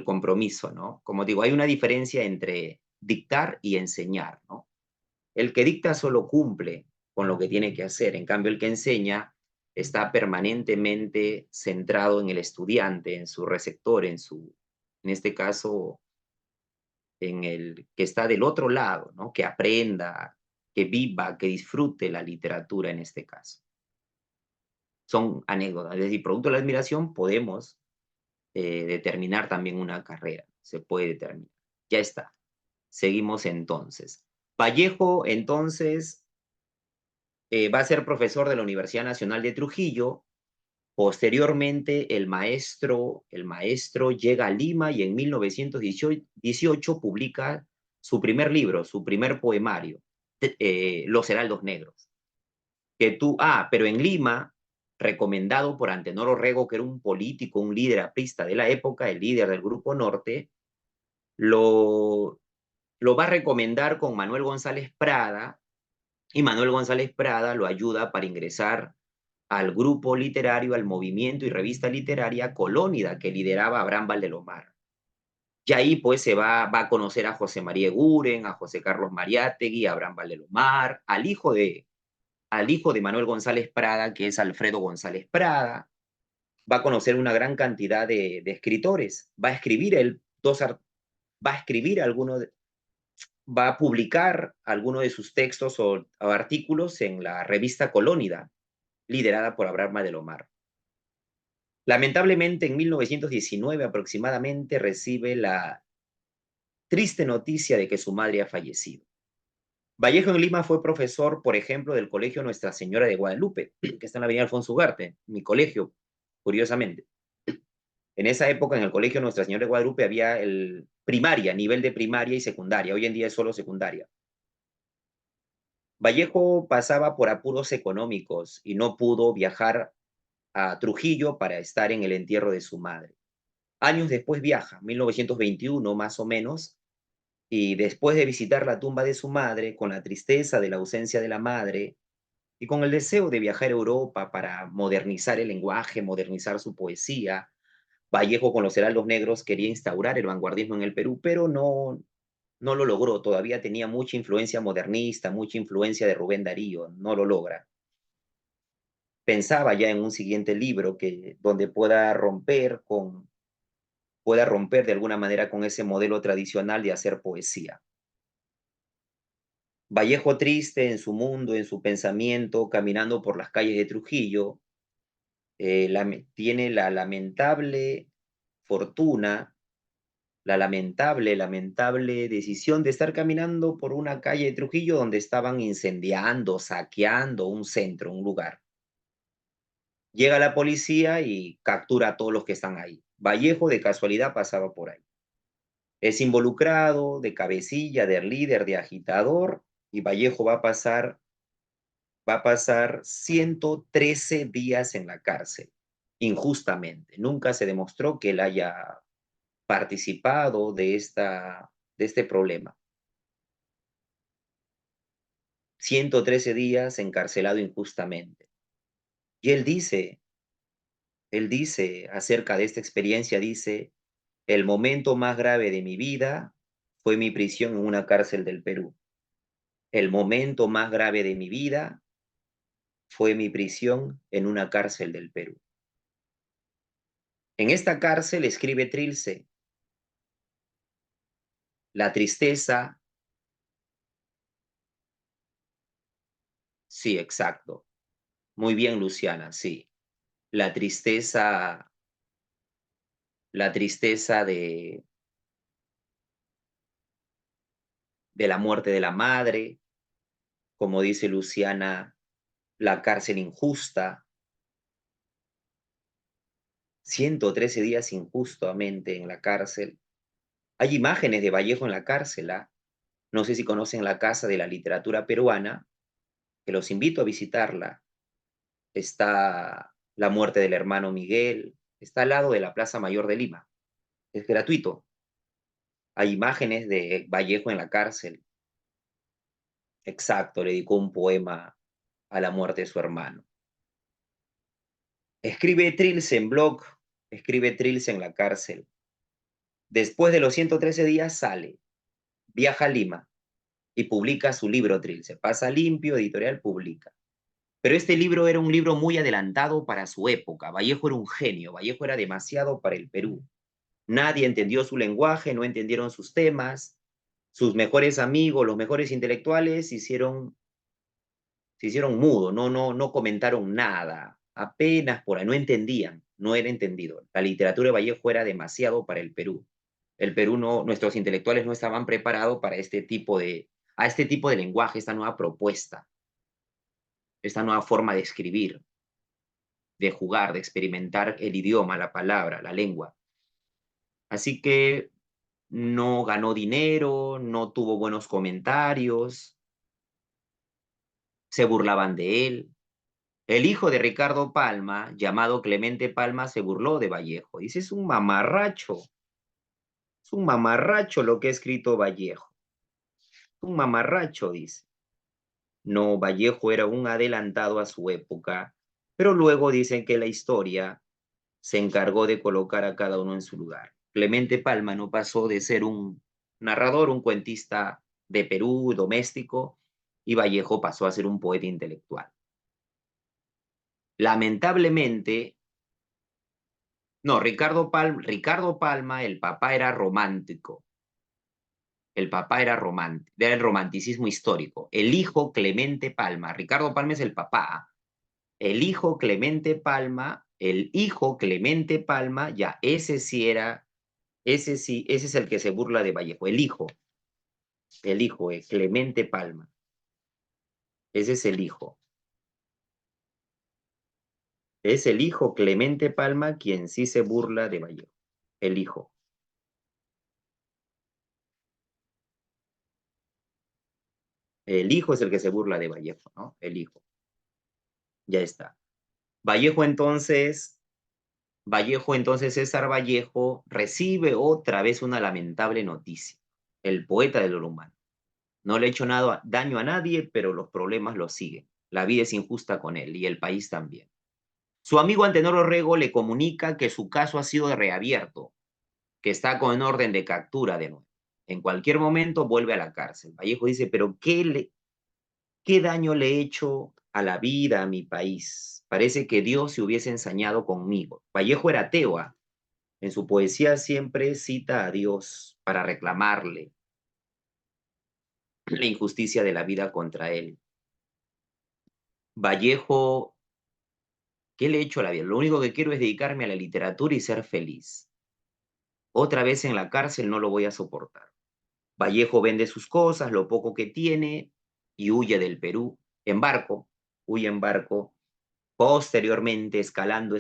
compromiso, ¿no? Como digo, hay una diferencia entre dictar y enseñar, ¿no? El que dicta solo cumple con lo que tiene que hacer, en cambio el que enseña está permanentemente centrado en el estudiante, en su receptor, en este caso, en el que está del otro lado, ¿no? Que aprenda, que viva, que disfrute la literatura en este caso. Son anécdotas, es decir, producto de la admiración podemos determinar también una carrera, se puede determinar. Ya está. Seguimos entonces. Vallejo, entonces, va a ser profesor de la Universidad Nacional de Trujillo. Posteriormente, el maestro llega a Lima y en 1918 publica su primer libro, su primer poemario, Los Heraldos Negros. Pero en Lima, recomendado por Antenor Orrego, que era un político, un líder aprista de la época, el líder del Grupo Norte, lo, lo va a recomendar con Manuel González Prada, y Manuel González Prada lo ayuda para ingresar al grupo literario, al movimiento y revista literaria Colónida, que lideraba Abraham Valdelomar. Y ahí pues va a conocer a José María Eguren, a José Carlos Mariátegui, a Abraham Valdelomar, al hijo de Manuel González Prada, que es Alfredo González Prada. Va a conocer una gran cantidad de escritores. Va a escribir va a publicar algunos de sus textos o artículos en la revista Colónida, liderada por Abraham Valdelomar. Lamentablemente, en 1919 aproximadamente recibe la triste noticia de que su madre ha fallecido. Vallejo en Lima fue profesor, por ejemplo, del Colegio Nuestra Señora de Guadalupe, que está en la avenida Alfonso Ugarte, mi colegio, curiosamente. En esa época, en el Colegio Nuestra Señora de Guadalupe había el primaria, nivel de primaria y secundaria. Hoy en día es solo secundaria. Vallejo pasaba por apuros económicos y no pudo viajar a Trujillo para estar en el entierro de su madre. Años después viaja, 1921 más o menos, y después de visitar la tumba de su madre, con la tristeza de la ausencia de la madre y con el deseo de viajar a Europa para modernizar el lenguaje, modernizar su poesía, Vallejo con los Heraldos Negros quería instaurar el vanguardismo en el Perú, pero no lo logró. Todavía tenía mucha influencia modernista, mucha influencia de Rubén Darío, no lo logra. Pensaba ya en un siguiente libro donde pueda romper pueda romper de alguna manera con ese modelo tradicional de hacer poesía. Vallejo triste en su mundo, en su pensamiento, caminando por las calles de Trujillo, tiene la lamentable fortuna, la lamentable decisión de estar caminando por una calle de Trujillo donde estaban incendiando, saqueando un centro, un lugar. Llega la policía y captura a todos los que están ahí. Vallejo de casualidad pasaba por ahí. Es involucrado de cabecilla, de líder, de agitador, y Vallejo va a pasar 113 días en la cárcel, injustamente. Nunca se demostró que él haya participado de este problema. 113 días encarcelado injustamente. Y él dice acerca de esta experiencia, dice, el momento más grave de mi vida fue mi prisión en una cárcel del Perú. El momento más grave de mi vida fue mi prisión en una cárcel del Perú. En esta cárcel, escribe Trilce, la tristeza, sí, exacto. Muy bien, Luciana, sí. La tristeza, la tristeza de la muerte de la madre, como dice Luciana, la cárcel injusta, 113 días injustamente en la cárcel. Hay imágenes de Vallejo en la cárcel, ¿ah? No sé si conocen la Casa de la Literatura Peruana, que los invito a visitarla. Está la muerte del hermano Miguel, está al lado de la Plaza Mayor de Lima. Es gratuito. Hay imágenes de Vallejo en la cárcel. Exacto, le dedicó un poema a la muerte de su hermano. Escribe Trilce en blog, escribe Trilce en la cárcel. Después de los 113 días sale, viaja a Lima y publica su libro Trilce. Pasa limpio, editorial publica. Pero este libro era un libro muy adelantado para su época. Vallejo era un genio, Vallejo era demasiado para el Perú. Nadie entendió su lenguaje, no entendieron sus temas. Sus mejores amigos, los mejores intelectuales, se hicieron mudo, no comentaron nada. Apenas por ahí, no entendían, no era entendido. La literatura de Vallejo era demasiado para el Perú. El Perú no, nuestros intelectuales no estaban preparados para a este tipo de lenguaje, esta nueva propuesta, esta nueva forma de escribir, de jugar, de experimentar el idioma, la palabra, la lengua. Así que no ganó dinero, no tuvo buenos comentarios, se burlaban de él. El hijo de Ricardo Palma, llamado Clemente Palma, se burló de Vallejo. Dice, es un mamarracho lo que ha escrito Vallejo. Un mamarracho, dice. No, Vallejo era un adelantado a su época, pero luego dicen que la historia se encargó de colocar a cada uno en su lugar. Clemente Palma no pasó de ser un narrador, un cuentista de Perú, doméstico, y Vallejo pasó a ser un poeta intelectual. Lamentablemente, no, Ricardo Palma, el papá era romántico. El papá era el romanticismo histórico. El hijo Clemente Palma, Ricardo Palma es el papá. El hijo Clemente Palma, ya, ese sí, ese es el que se burla de Vallejo. El hijo, Clemente Palma. Ese es el hijo. Es el hijo Clemente Palma quien sí se burla de Vallejo. El hijo. El hijo es el que se burla de Vallejo, ¿no? El hijo. Ya está. Vallejo entonces, César Vallejo recibe otra vez una lamentable noticia. El poeta del oro humano. No le ha hecho nada, daño a nadie, pero los problemas lo siguen. La vida es injusta con él y el país también. Su amigo Antenor Orrego le comunica que su caso ha sido reabierto, que está con orden de captura de nuevo. En cualquier momento vuelve a la cárcel. Vallejo dice, pero ¿qué daño le he hecho a la vida, a mi país? Parece que Dios se hubiese ensañado conmigo. Vallejo era ateo, ¿ah? En su poesía siempre cita a Dios para reclamarle la injusticia de la vida contra él. Vallejo, ¿qué le he hecho a la vida? Lo único que quiero es dedicarme a la literatura y ser feliz. Otra vez en la cárcel no lo voy a soportar. Vallejo vende sus cosas, lo poco que tiene, y huye del Perú en barco, huye en barco. Posteriormente, escalando,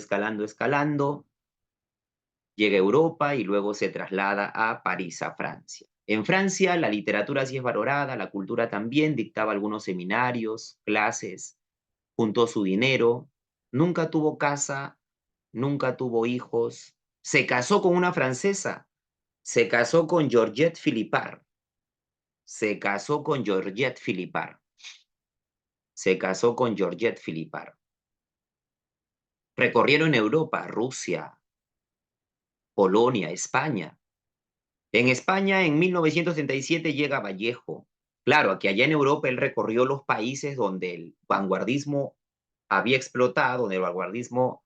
llega a Europa y luego se traslada a París, a Francia. En Francia la literatura sí es valorada, la cultura también, dictaba algunos seminarios, clases, juntó su dinero, nunca tuvo casa, nunca tuvo hijos, se casó con una francesa, se casó con Georgette Philippard, se casó con Georgette Philippard, se casó con Georgette Philippard. Recorrieron Europa, Rusia, Polonia, España. En España, en 1937 llega Vallejo. Claro, que allá en Europa él recorrió los países donde el vanguardismo había explotado, donde el vanguardismo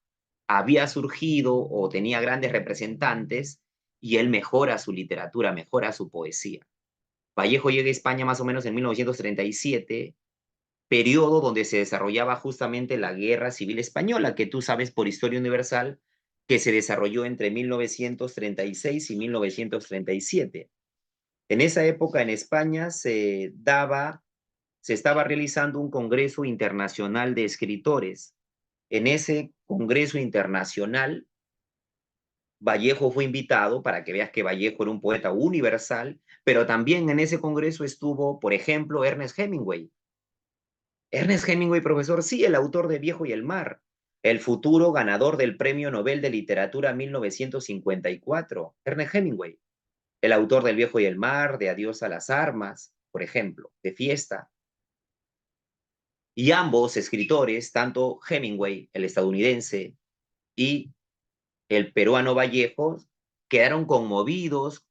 había surgido o tenía grandes representantes, y él mejora su literatura, mejora su poesía. Vallejo llega a España más o menos en 1937, periodo donde se desarrollaba justamente la Guerra Civil Española, que tú sabes por historia universal que se desarrolló entre 1936 y 1937. En esa época en España se estaba realizando un Congreso Internacional de Escritores. En ese Congreso Internacional, Vallejo fue invitado, para que veas que Vallejo era un poeta universal, pero también en ese congreso estuvo, por ejemplo, Ernest Hemingway. Ernest Hemingway, profesor, sí, el autor de Viejo y el Mar, el futuro ganador del Premio Nobel de Literatura 1954, Ernest Hemingway, el autor del Viejo y el Mar, de Adiós a las Armas, por ejemplo, de Fiesta. Y ambos escritores, tanto Hemingway, el estadounidense, y el peruano Vallejo, quedaron conmovidos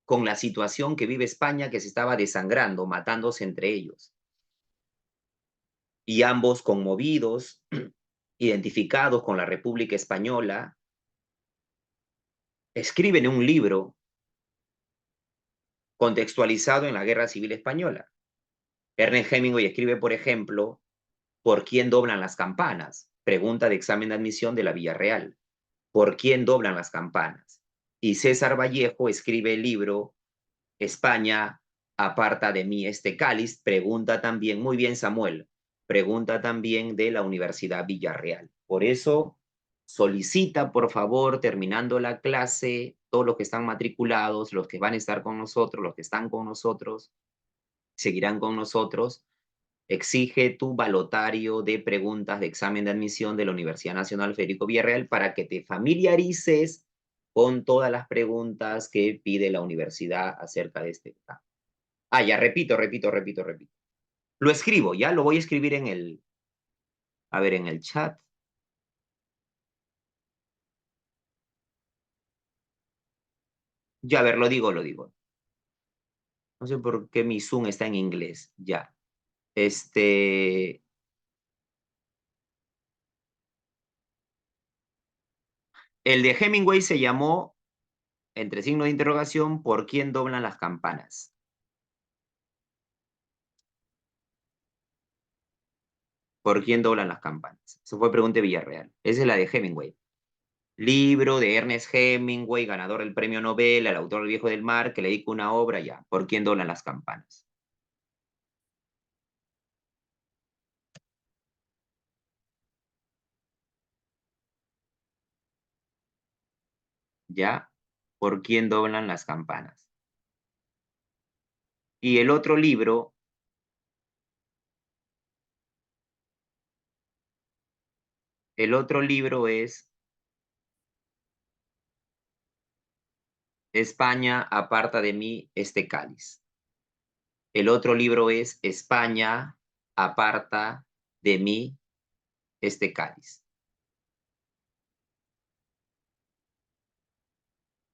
con la situación que vive España, que se estaba desangrando, matándose entre ellos. Y ambos conmovidos, identificados con la República Española, escriben un libro contextualizado en la Guerra Civil Española. Ernest Hemingway escribe, por ejemplo, ¿por quién doblan las campanas? Pregunta de examen de admisión de la Villarreal. ¿Por quién doblan las campanas? Y César Vallejo escribe el libro España, aparta de mí este cáliz. Pregunta también, muy bien Samuel, pregunta también de la Universidad Villarreal. Por eso solicita, por favor, terminando la clase, todos los que están matriculados, los que van a estar con nosotros, los que están con nosotros, seguirán con nosotros, exige tu balotario de preguntas de examen de admisión de la Universidad Nacional Federico Villarreal para que te familiarices con todas las preguntas que pide la universidad acerca de este tema. Ah, ya, repito. Lo escribo, ya lo voy a escribir en el, a ver, en el chat. Ya, a ver, lo digo. No sé por qué mi Zoom está en inglés, ya. Este, el de Hemingway se llamó, entre signos de interrogación, ¿por quién doblan las campanas? ¿Por quién doblan las campanas? Eso fue pregunta de Villarreal. Esa es la de Hemingway. Libro de Ernest Hemingway, ganador del premio Nobel, al autor del Viejo del Mar, que le dedica una obra ya. ¿Por quién doblan las campanas? ¿Ya? ¿Por quién doblan las campanas? Y el otro libro es España, aparta de mí este cáliz. El otro libro es España, aparta de mí este cáliz.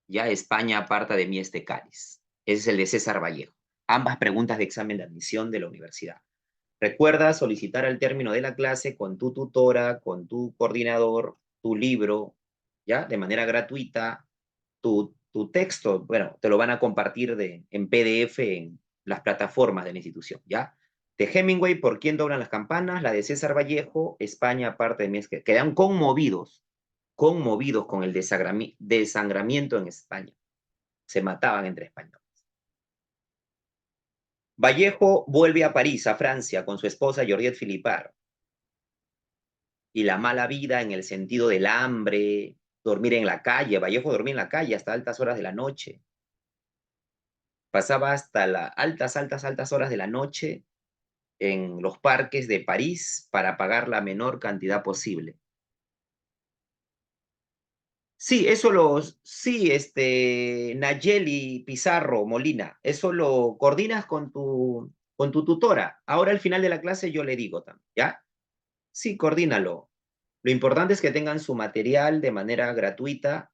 Ya, España, aparta de mí este cáliz. Ese es el de César Vallejo. Ambas preguntas de examen de admisión de la universidad. Recuerda solicitar al término de la clase con tu tutora, con tu coordinador, tu libro ¿ya? De manera gratuita tu texto, bueno, te lo van a compartir en PDF en las plataformas de la institución, ¿ya? De Hemingway, ¿Por quién doblan las campanas? La de César Vallejo, España, parte de mí, que quedan conmovidos con el desangramiento en España. Se mataban entre españoles. Vallejo vuelve a París, a Francia, con su esposa Georgette Philippard. Y la mala vida en el sentido del hambre, dormir en la calle. Vallejo dormía en la calle hasta altas horas de la noche. Pasaba hasta las altas horas de la noche en los parques de París para pagar la menor cantidad posible. Sí, sí, Nayeli Pizarro Molina, eso lo coordinas con tu tutora. Ahora al final de la clase yo le digo también, ¿ya? Sí, coordínalo. Lo importante es que tengan su material de manera gratuita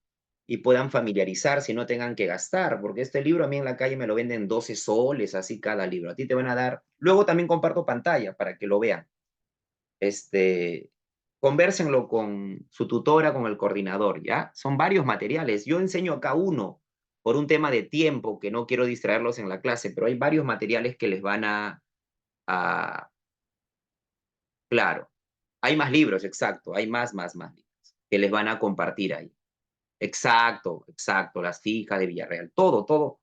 y puedan familiarizarse y no tengan que gastar, porque este libro a mí en la calle me lo venden 12 soles, así cada libro. A ti te van a dar. Luego también comparto pantalla para que lo vean. Este, Convérsenlo con su tutora, con el coordinador, ¿ya? Son varios materiales. Yo enseño acá uno por un tema de tiempo, que no quiero distraerlos en la clase, pero hay varios materiales que les van a claro. Hay más libros, exacto. Hay más libros que les van a compartir ahí. Exacto, exacto. Las fijas de Villarreal. Todo, todo.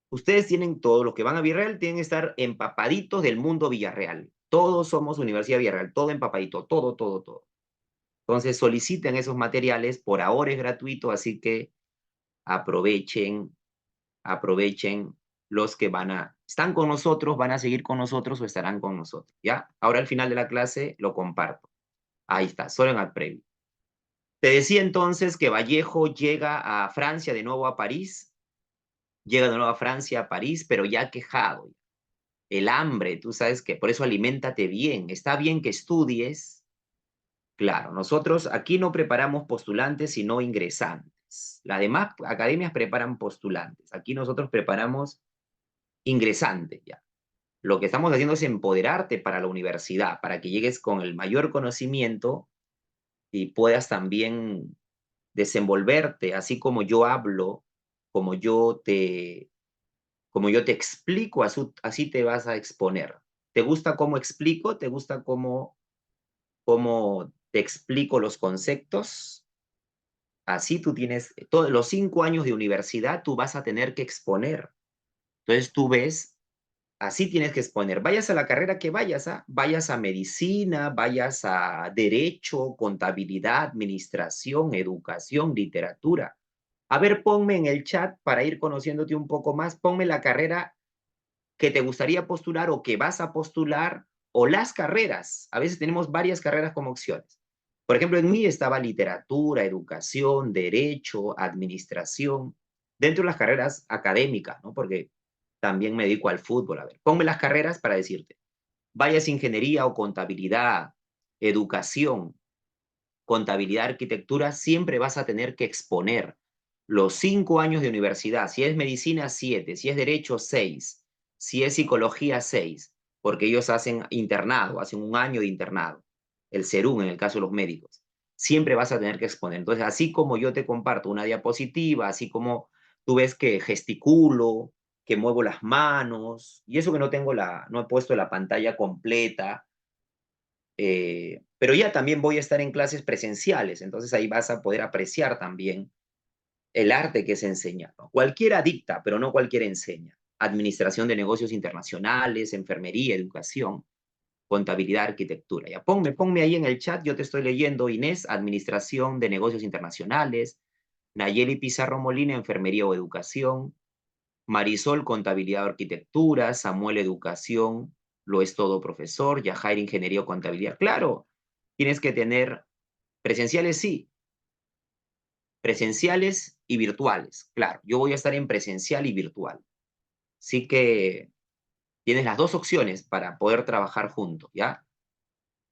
Ustedes tienen todo. Los que van a Villarreal tienen que estar empapaditos del mundo Villarreal. Todos somos Universidad Villarreal. Todo empapadito. Todo, todo, todo. Entonces soliciten esos materiales. Por ahora es gratuito, así que aprovechen, aprovechen los que están con nosotros, van a seguir con nosotros o estarán con nosotros, ¿ya? Ahora al final de la clase lo comparto. Ahí está, solo en el previo. Te decía entonces que Vallejo llega a Francia, de nuevo a París, llega de nuevo a Francia, a París, pero ya quejado. El hambre, tú sabes que por eso aliméntate bien. Está bien que estudies. Claro, nosotros aquí no preparamos postulantes, sino ingresantes. Las demás academias preparan postulantes. Aquí nosotros preparamos ingresantes ya. Lo que estamos haciendo es empoderarte para la universidad, para que llegues con el mayor conocimiento y puedas también desenvolverte, así como yo hablo, como yo te, como yo te explico, así te vas a exponer. ¿Te gusta cómo explico? ¿Te gusta cómo te explico los conceptos? Así tú tienes, todos los 5 años de universidad, tú vas a tener que exponer. Entonces tú ves, así tienes que exponer. Vayas a la carrera que vayas, ¿ah? Vayas a medicina, vayas a derecho, contabilidad, administración, educación, literatura. A ver, ponme en el chat para ir conociéndote un poco más, ponme la carrera que te gustaría postular o que vas a postular o las carreras. A veces tenemos varias carreras como opciones. Por ejemplo, en mí estaba literatura, educación, derecho, administración, dentro de las carreras académicas, ¿no? Porque también me dedico al fútbol. A ver, ponme las carreras para decirte. Vayas ingeniería o contabilidad, educación, contabilidad, arquitectura, siempre vas a tener que exponer los 5 años de universidad. Si es medicina, 7. Si es derecho, 6. Si es psicología, 6. Porque ellos hacen internado, hacen un año de internado. El SERUM, en el caso de los médicos. Siempre vas a tener que exponer. Entonces, así como yo te comparto una diapositiva, así como tú ves que gesticulo, que muevo las manos, y eso que no he puesto la pantalla completa, pero ya también voy a estar en clases presenciales, entonces ahí vas a poder apreciar también el arte que se enseña, ¿no? Cualquiera dicta, pero no cualquiera enseña. Administración de negocios internacionales, enfermería, educación, contabilidad, arquitectura. Ya ponme ahí en el chat, yo te estoy leyendo, Inés, administración de negocios internacionales, Nayeli Pizarro Molina, enfermería o educación, Marisol, contabilidad o arquitectura, Samuel, educación, lo es todo profesor, Yajair, ingeniería o contabilidad. Claro, tienes que tener presenciales, sí, presenciales y virtuales, claro. Yo voy a estar en presencial y virtual. Así que tienes las dos opciones para poder trabajar juntos, ¿ya?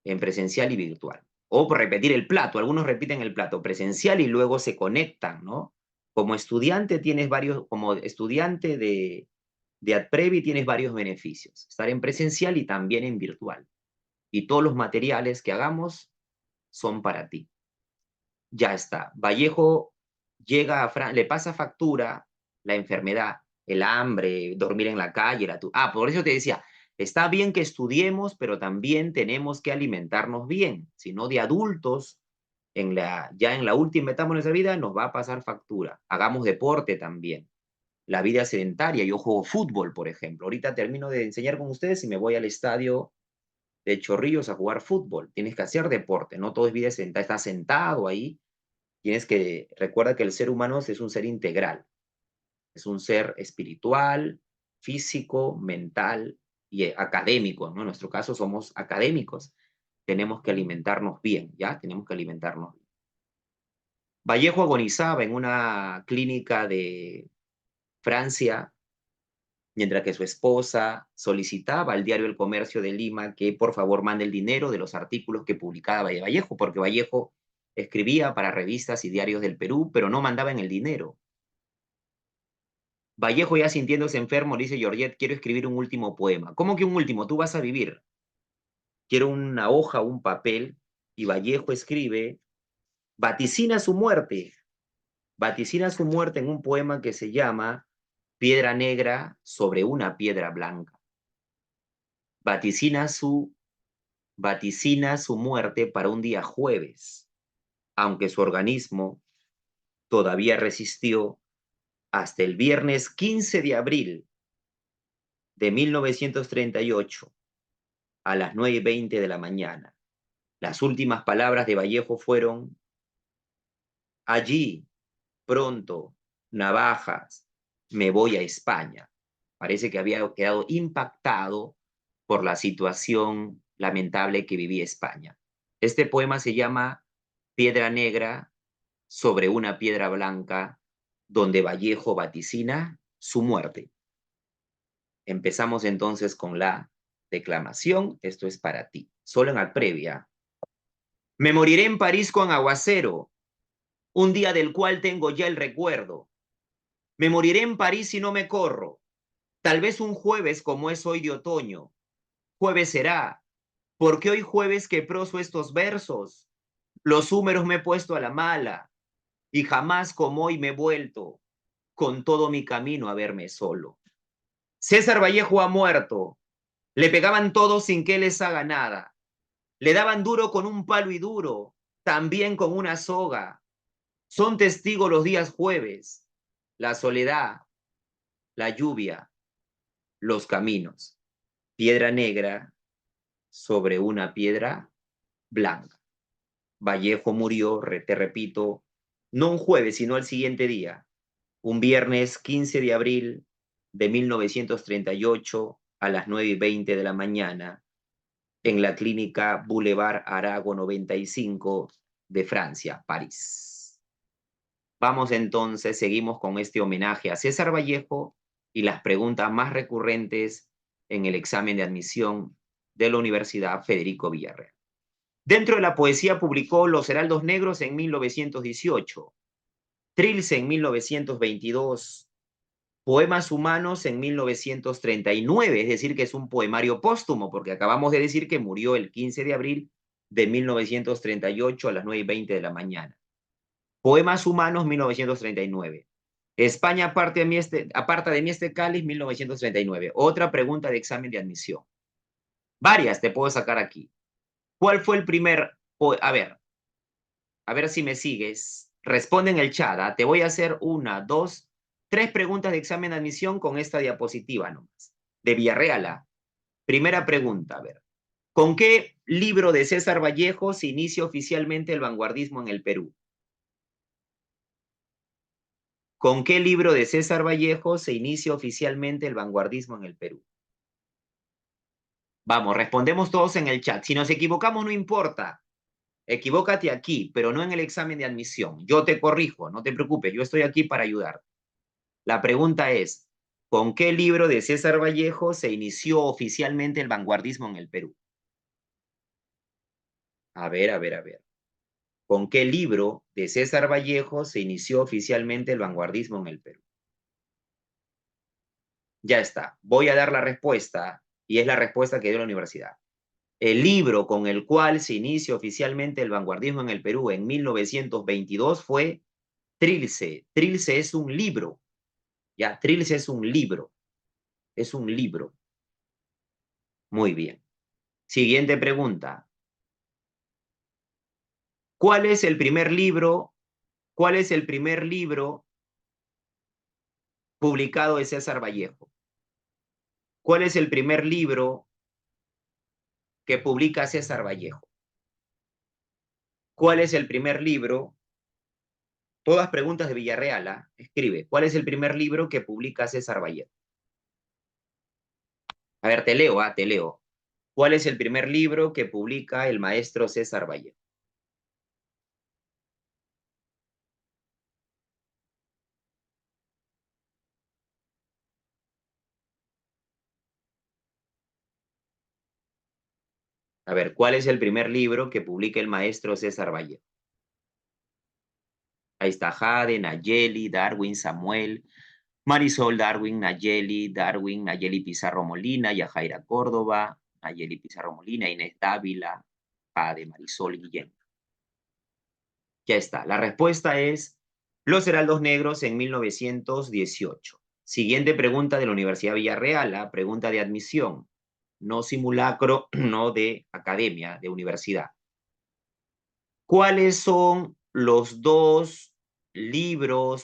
En presencial y virtual. O por repetir el plato, algunos repiten el plato presencial y luego se conectan, ¿no? Como estudiante tienes varios, como estudiante de AdPrevi tienes varios beneficios. Estar en presencial y también en virtual. Y todos los materiales que hagamos son para ti. Ya está. Vallejo llega a Francia, le pasa factura la enfermedad, el hambre, dormir en la calle, por eso te decía, está bien que estudiemos, pero también tenemos que alimentarnos bien, si no de adultos, ya en la última etapa de nuestra vida nos va a pasar factura. Hagamos deporte también. La vida sedentaria, yo juego fútbol, por ejemplo. Ahorita termino de enseñar con ustedes y me voy al estadio de Chorrillos a jugar fútbol. Tienes que hacer deporte, no todo es vida sedentaria, estás sentado ahí. Recuerda que el ser humano es un ser integral, es un ser espiritual, físico, mental y académico, ¿no? En nuestro caso somos académicos, tenemos que alimentarnos bien, ¿ya? Tenemos que alimentarnos bien. Vallejo agonizaba en una clínica de Francia, mientras que su esposa solicitaba al diario El Comercio de Lima que por favor mande el dinero de los artículos que publicaba Vallejo, porque Vallejo escribía para revistas y diarios del Perú, pero no mandaban el dinero. Vallejo, ya sintiéndose enfermo, le dice Georgette, quiero escribir un último poema. ¿Cómo que un último? Tú vas a vivir. Quiero una hoja, un papel. Y Vallejo escribe, vaticina su muerte. Vaticina su muerte en un poema que se llama Piedra Negra sobre una piedra blanca. Vaticina su, vaticina su muerte para un día jueves, aunque su organismo todavía resistió hasta el viernes 15 de abril de 1938 a las 9:20 de la mañana. Las últimas palabras de Vallejo fueron, allí, pronto, navajas, me voy a España. Parece que había quedado impactado por la situación lamentable que vivía España. Este poema se llama Piedra Negra sobre una piedra blanca, donde Vallejo vaticina su muerte. Empezamos entonces con la declamación. Esto es para ti. Solo en la previa. Me moriré en París con aguacero, un día del cual tengo ya el recuerdo. Me moriré en París si no me corro, tal vez un jueves como es hoy de otoño. Jueves será, porque hoy jueves que proso estos versos, los húmeros me he puesto a la mala, y jamás como hoy me he vuelto, con todo mi camino a verme solo. César Vallejo ha muerto, le pegaban todos sin que les haga nada, le daban duro con un palo y duro, también con una soga. Son testigos los días jueves, la soledad, la lluvia, los caminos. Piedra negra sobre una piedra blanca. Vallejo murió, te repito, no un jueves, sino al siguiente día, un viernes 15 de abril de 1938 a las 9:20 de la mañana en la clínica Boulevard Arago 95 de Francia, París. Vamos entonces, seguimos con este homenaje a César Vallejo y las preguntas más recurrentes en el examen de admisión de la Universidad Federico Villarreal. Dentro de la poesía publicó Los Heraldos Negros en 1918, Trilce en 1922, Poemas Humanos en 1939, es decir, que es un poemario póstumo, porque acabamos de decir que murió el 15 de abril de 1938 a las 9:20 de la mañana. Poemas Humanos, 1939. España aparta de mí este cáliz, 1939. Otra pregunta de examen de admisión. Varias te puedo sacar aquí. ¿Cuál fue el primer? A ver si me sigues. Responde en el chat. Te voy a hacer una, dos, tres preguntas de examen de admisión con esta diapositiva nomás. De Villarreal. Primera pregunta, a ver. ¿Con qué libro de César Vallejo se inicia oficialmente el vanguardismo en el Perú? ¿Con qué libro de César Vallejo se inicia oficialmente el vanguardismo en el Perú? Vamos, respondemos todos en el chat. Si nos equivocamos, no importa. Equivócate aquí, pero no en el examen de admisión. Yo te corrijo, no te preocupes, yo estoy aquí para ayudar. La pregunta es, ¿con qué libro de César Vallejo se inició oficialmente el vanguardismo en el Perú? A ver, a ver, a ver. ¿Con qué libro de César Vallejo se inició oficialmente el vanguardismo en el Perú? Ya está. Voy a dar la respuesta y es la respuesta que dio la universidad. El libro con el cual se inicia oficialmente el vanguardismo en el Perú en 1922 fue Trilce. Trilce es un libro, ya, Trilce es un libro, es un libro. Muy bien. Siguiente pregunta. ¿Cuál es el primer libro? ¿Cuál es el primer libro publicado de César Vallejo? ¿Cuál es el primer libro que publica César Vallejo? ¿Cuál es el primer libro? Todas preguntas de Villarreal, ¿ah? Escribe. ¿Cuál es el primer libro que publica César Vallejo? A ver, te leo, te leo. ¿Cuál es el primer libro que publica el maestro César Vallejo? A ver, ¿cuál es el primer libro que publica el maestro César Vallejo? Ahí está Jade, Nayeli, Darwin, Samuel, Marisol, Darwin, Nayeli Pizarro Molina, Yajaira Córdoba, Nayeli Pizarro Molina, Inés Dávila, Jade, Marisol, Guillén. Ya está. La respuesta es Los Heraldos Negros en 1918. Siguiente pregunta de la Universidad Villarreal, pregunta de admisión, no simulacro, no de academia, de universidad. ¿Cuáles son los dos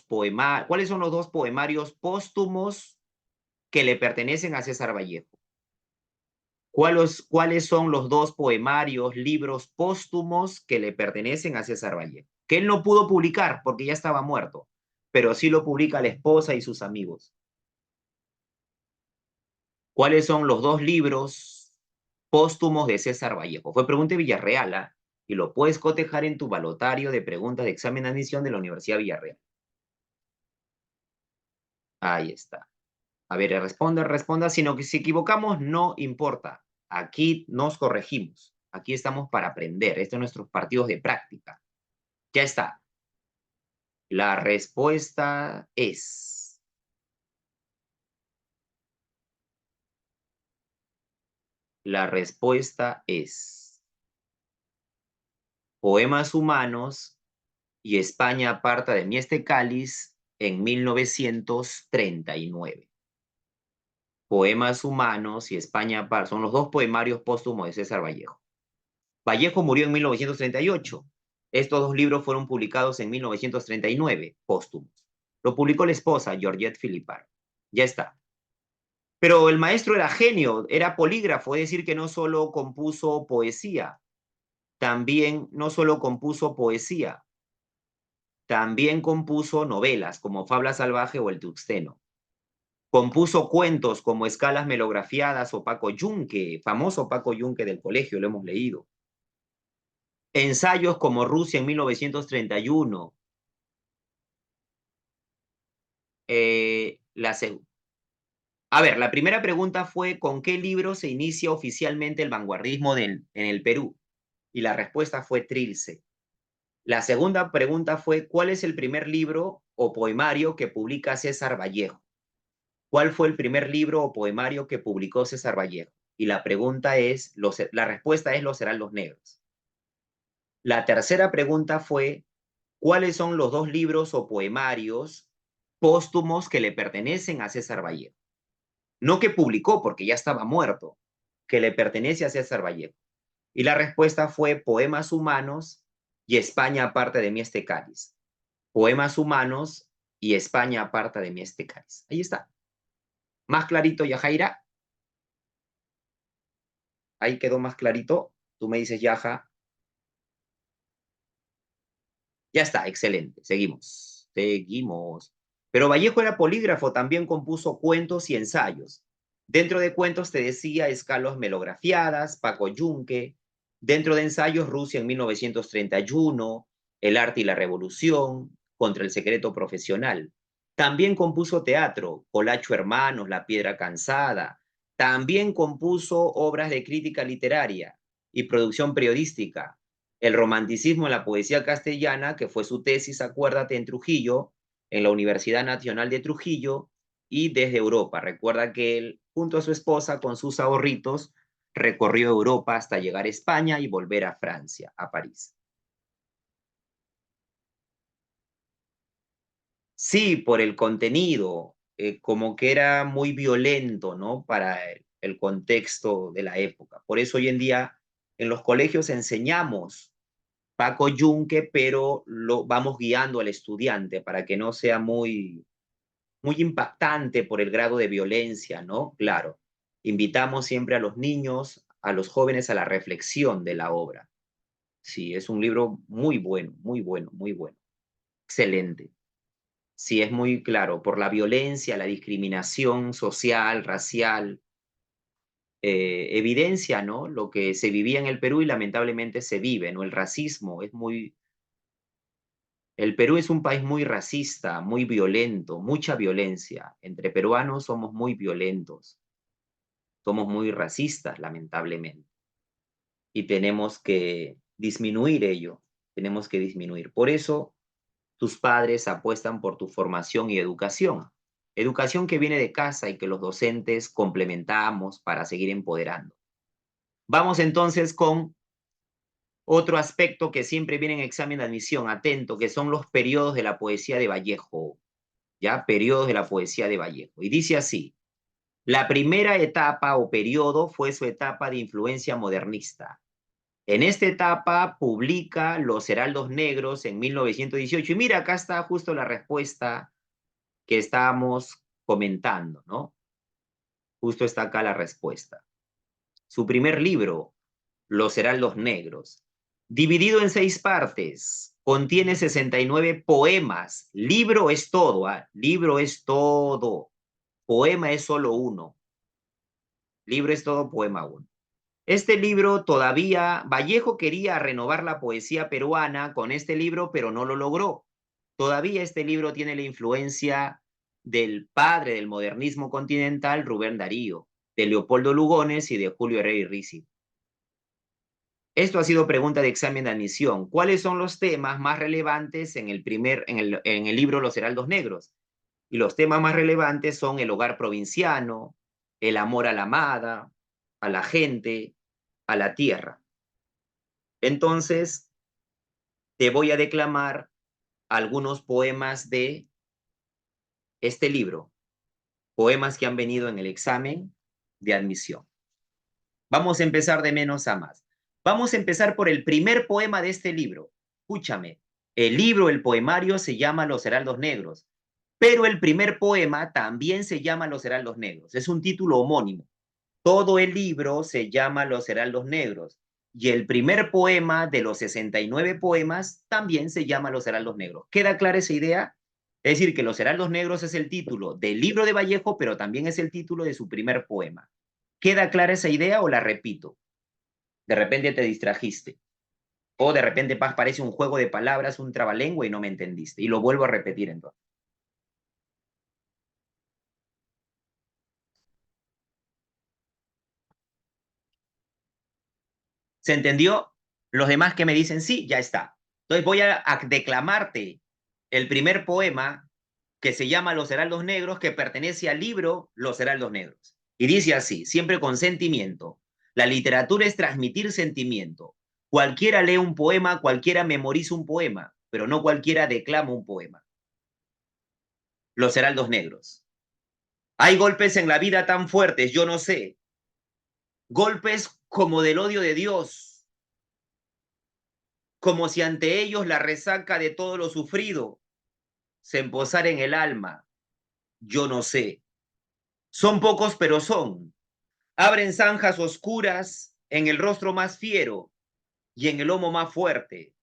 cuáles son los dos poemarios póstumos que le pertenecen a César Vallejo? ¿Cuáles son los dos poemarios, libros póstumos que le pertenecen a César Vallejo? Que él no pudo publicar porque ya estaba muerto, pero sí lo publica la esposa y sus amigos. ¿Cuáles son los dos libros póstumos de César Vallejo? Fue pregunta de Villarreal, y lo puedes cotejar en tu balotario de preguntas de examen de admisión de la Universidad Villarreal. Ahí está. A ver, responda, sino que si equivocamos no importa. Aquí nos corregimos. Aquí estamos para aprender. Estos son nuestros partidos de práctica. Ya está. La respuesta es... La respuesta es... Poemas humanos y España aparta de mí este cáliz en 1939. Poemas humanos y España aparta son los dos poemarios póstumos de César Vallejo. Vallejo murió en 1938. Estos dos libros fueron publicados en 1939, póstumos. Lo publicó la esposa, Georgette Philippard. Ya está. Pero el maestro era genio, era polígrafo, es decir, que no solo compuso poesía, no solo compuso poesía, también compuso novelas como Fabla Salvaje o El Tuxteno. Compuso cuentos como Escalas Melografiadas o Paco Yunque, famoso Paco Yunque del colegio, lo hemos leído. Ensayos como Rusia en 1931. A ver, la primera pregunta fue ¿con qué libro se inicia oficialmente el vanguardismo en el Perú? Y la respuesta fue Trilce. La segunda pregunta fue ¿cuál es el primer libro o poemario que publica César Vallejo? ¿Cuál fue el primer libro o poemario que publicó César Vallejo? Y la respuesta es Los Heraldos Negros. La tercera pregunta fue ¿cuáles son los dos libros o poemarios póstumos que le pertenecen a César Vallejo? No que publicó porque ya estaba muerto, que le pertenece a César Vallejo. Y la respuesta fue Poemas Humanos y España aparta de mí este cáliz. Poemas Humanos y España aparta de mí este cáliz. Ahí está. ¿Más clarito, Yajaira? Ahí quedó más clarito. Tú me dices, Yaja. Ya está, excelente. Seguimos. Seguimos. Pero Vallejo era polígrafo, también compuso cuentos y ensayos. Dentro de cuentos te decía Escalas Melografiadas, Paco Yunque. Dentro de ensayos, Rusia en 1931, El arte y la revolución, Contra el secreto profesional. También compuso teatro, Colacho Hermanos, La piedra cansada. También compuso obras de crítica literaria y producción periodística, el romanticismo en la poesía castellana, que fue su tesis, acuérdate, en Trujillo, en la Universidad Nacional de Trujillo, y desde Europa. Recuerda que él, junto a su esposa, con sus ahorritos, recorrió Europa hasta llegar a España y volver a Francia, a París. Sí, por el contenido, como que era muy violento, ¿no? Para el contexto de la época. Por eso hoy en día en los colegios enseñamos Paco Yunque, pero lo vamos guiando al estudiante para que no sea muy impactante por el grado de violencia, ¿no? Claro, invitamos siempre a los niños, a los jóvenes a la reflexión de la obra. Sí, es un libro muy bueno, muy bueno, muy bueno. Excelente. Sí, es muy claro, por la violencia, la discriminación social, racial, evidencia, ¿no? Lo que se vivía en el Perú y lamentablemente se vive, ¿no? El racismo es muy... El Perú es un país muy racista, muy violento, mucha violencia. Entre peruanos somos muy violentos, somos muy racistas, lamentablemente. Y tenemos que disminuir ello, tenemos que disminuir. Por eso tus padres apuestan por tu formación y educación. Educación que viene de casa y que los docentes complementamos para seguir empoderando. Vamos entonces con otro aspecto que siempre viene en examen de admisión, atento, que son los periodos de la poesía de Vallejo, ¿ya? Periodos de la poesía de Vallejo. Y dice así, la primera etapa o periodo fue su etapa de influencia modernista. En esta etapa publica Los Heraldos Negros en 1918. Y mira, acá está justo la respuesta que estábamos comentando, ¿no? Justo está acá la respuesta. Su primer libro, Los Heraldos Negros, dividido en 6 partes, contiene 69 poemas. Libro es todo, ¿ah? Libro es todo. Poema es solo uno. Libro es todo, poema uno. Este libro todavía, Vallejo quería renovar la poesía peruana con este libro, pero no lo logró. Todavía este libro tiene la influencia del padre del modernismo continental, Rubén Darío, de Leopoldo Lugones y de Julio Herrera y Ricci. Esto ha sido pregunta de examen de admisión. ¿Cuáles son los temas más relevantes en el libro Los Heraldos Negros? Y los temas más relevantes son el hogar provinciano, el amor a la amada, a la gente, a la tierra. Entonces, te voy a declamar algunos poemas de este libro, poemas que han venido en el examen de admisión. Vamos a empezar de menos a más. Vamos a empezar por el primer poema de este libro. Escúchame, el libro, el poemario se llama Los Heraldos Negros, pero el primer poema también se llama Los Heraldos Negros. Es un título homónimo. Todo el libro se llama Los Heraldos Negros y el primer poema de los 69 poemas también se llama Los Heraldos Negros. ¿Queda clara esa idea? Es decir, que Los Heraldos Negros es el título del libro de Vallejo, pero también es el título de su primer poema. ¿Queda clara esa idea o la repito? De repente te distrajiste. O de repente parece un juego de palabras, un trabalengua y no me entendiste. Y lo vuelvo a repetir entonces. ¿Se entendió? Los demás que me dicen sí, ya está. Entonces voy a declamarte el primer poema que se llama Los Heraldos Negros, que pertenece al libro Los Heraldos Negros. Y dice así, siempre con sentimiento. La literatura es transmitir sentimiento. Cualquiera lee un poema, cualquiera memoriza un poema, pero no cualquiera declama un poema. Los Heraldos Negros. Hay golpes en la vida tan fuertes, yo no sé. Golpes como del odio de Dios, como si ante ellos la resaca de todo lo sufrido se emposara en el alma, yo no sé. Son pocos, pero son. Abren zanjas oscuras en el rostro más fiero y en el lomo más fuerte.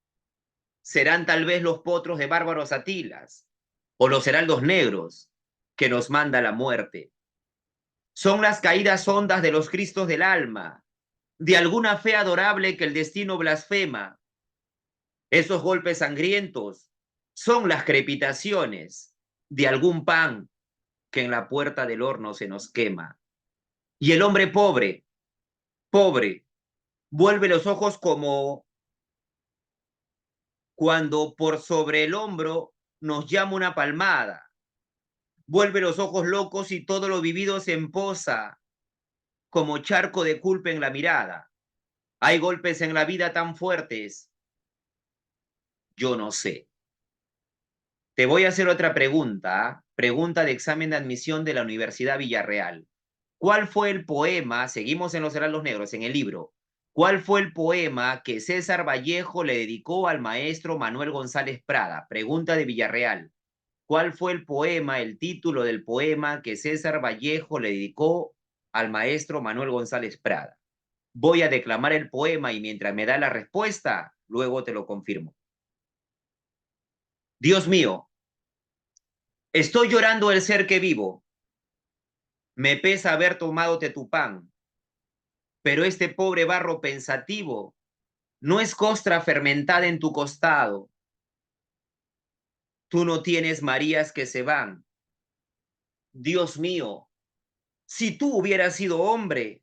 Serán tal vez los potros de bárbaros Atilas o los heraldos negros que nos manda la muerte. Son las caídas hondas de los Cristos del alma, de alguna fe adorable que el destino blasfema. Esos golpes sangrientos son las crepitaciones de algún pan que en la puerta del horno se nos quema. Y el hombre pobre, pobre, vuelve los ojos como cuando por sobre el hombro nos llama una palmada. Vuelve los ojos locos y todo lo vivido se emposa como charco de culpa en la mirada. Hay golpes en la vida tan fuertes. Yo no sé. Te voy a hacer otra pregunta, ¿ah? Pregunta de examen de admisión de la Universidad Villarreal. ¿Cuál fue el poema? Seguimos en los Heraldos Negros, en el libro. ¿Cuál fue el poema que César Vallejo le dedicó al maestro Manuel González Prada? Pregunta de Villarreal. ¿Cuál fue el poema, el título del poema que César Vallejo le dedicó al maestro Manuel González Prada? Voy a declamar el poema y mientras me da la respuesta, luego te lo confirmo. Dios mío, estoy llorando el ser que vivo. Me pesa haber tomado de tu pan, pero este pobre barro pensativo no es costra fermentada en tu costado. Tú no tienes Marías que se van. Dios mío, si tú hubieras sido hombre,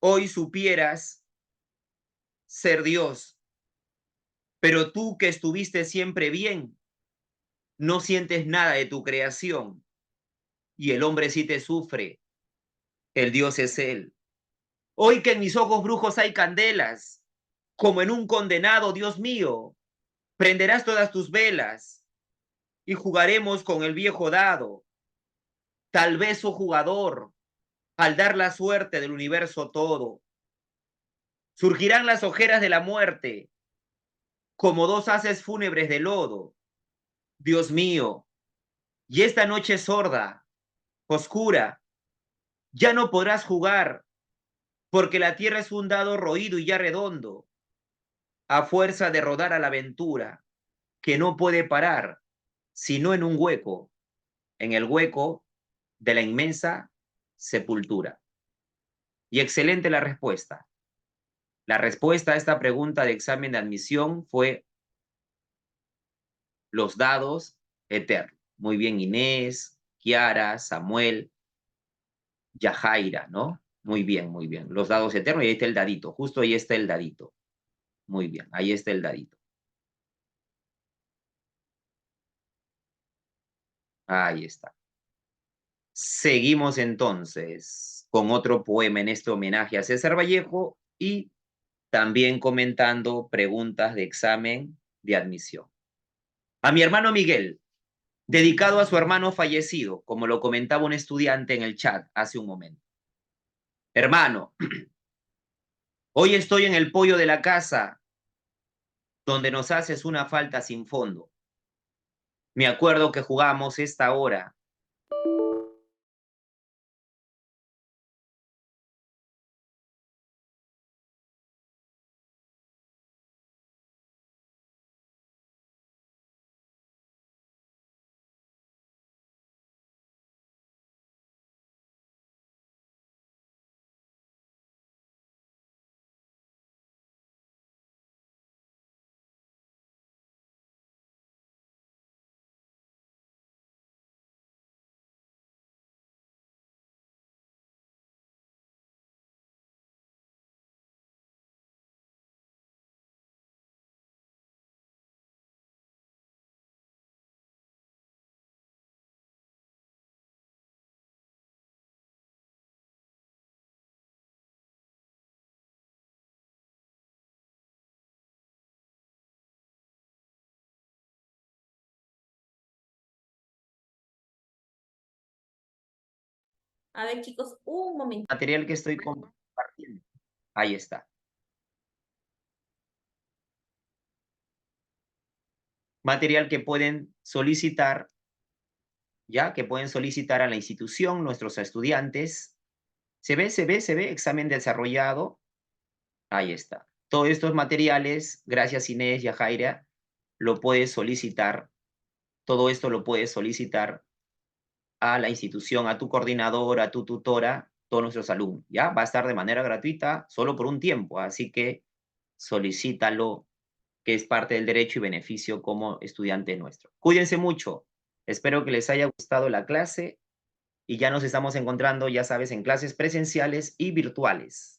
hoy supieras ser Dios. Pero tú que estuviste siempre bien, no sientes nada de tu creación. Y el hombre sí te sufre. El Dios es Él. Hoy que en mis ojos brujos hay candelas, como en un condenado, Dios mío, prenderás todas tus velas y jugaremos con el viejo dado. Tal vez, oh jugador, al dar la suerte del universo todo, surgirán las ojeras de la muerte, como dos haces fúnebres de lodo. Dios mío, y esta noche sorda, oscura, ya no podrás jugar, porque la tierra es un dado roído y ya redondo, a fuerza de rodar a la aventura, que no puede parar, sino en un hueco, en el hueco de la inmensa sepultura. Y excelente la respuesta. La respuesta a esta pregunta de examen de admisión fue los dados eternos. Muy bien, Inés, Kiara, Samuel, Yajaira, ¿no? Muy bien, muy bien. Los dados eternos y ahí está el dadito. Justo ahí está el dadito. Muy bien, ahí está el dadito. Ahí está. Seguimos entonces con otro poema en este homenaje a César Vallejo y también comentando preguntas de examen de admisión. A mi hermano Miguel, dedicado a su hermano fallecido, como lo comentaba un estudiante en el chat hace un momento. Hermano, hoy estoy en el pollo de la casa donde nos haces una falta sin fondo. Me acuerdo que jugamos esta hora. A ver, chicos, un momento. Material que estoy compartiendo. Ahí está. Material que pueden solicitar, ya, que pueden solicitar a la institución nuestros estudiantes. ¿Se ve? ¿Se ve? ¿Se ve? Examen desarrollado. Ahí está. Todos estos materiales, gracias Inés y a Jaira, lo puedes solicitar. Todo esto lo puedes solicitar a la institución, a tu coordinadora, a tu tutora, todos nuestros alumnos. Ya va a estar de manera gratuita solo por un tiempo, así que solicítalo, que es parte del derecho y beneficio como estudiante nuestro. Cuídense mucho. Espero que les haya gustado la clase y ya nos estamos encontrando, ya sabes, en clases presenciales y virtuales.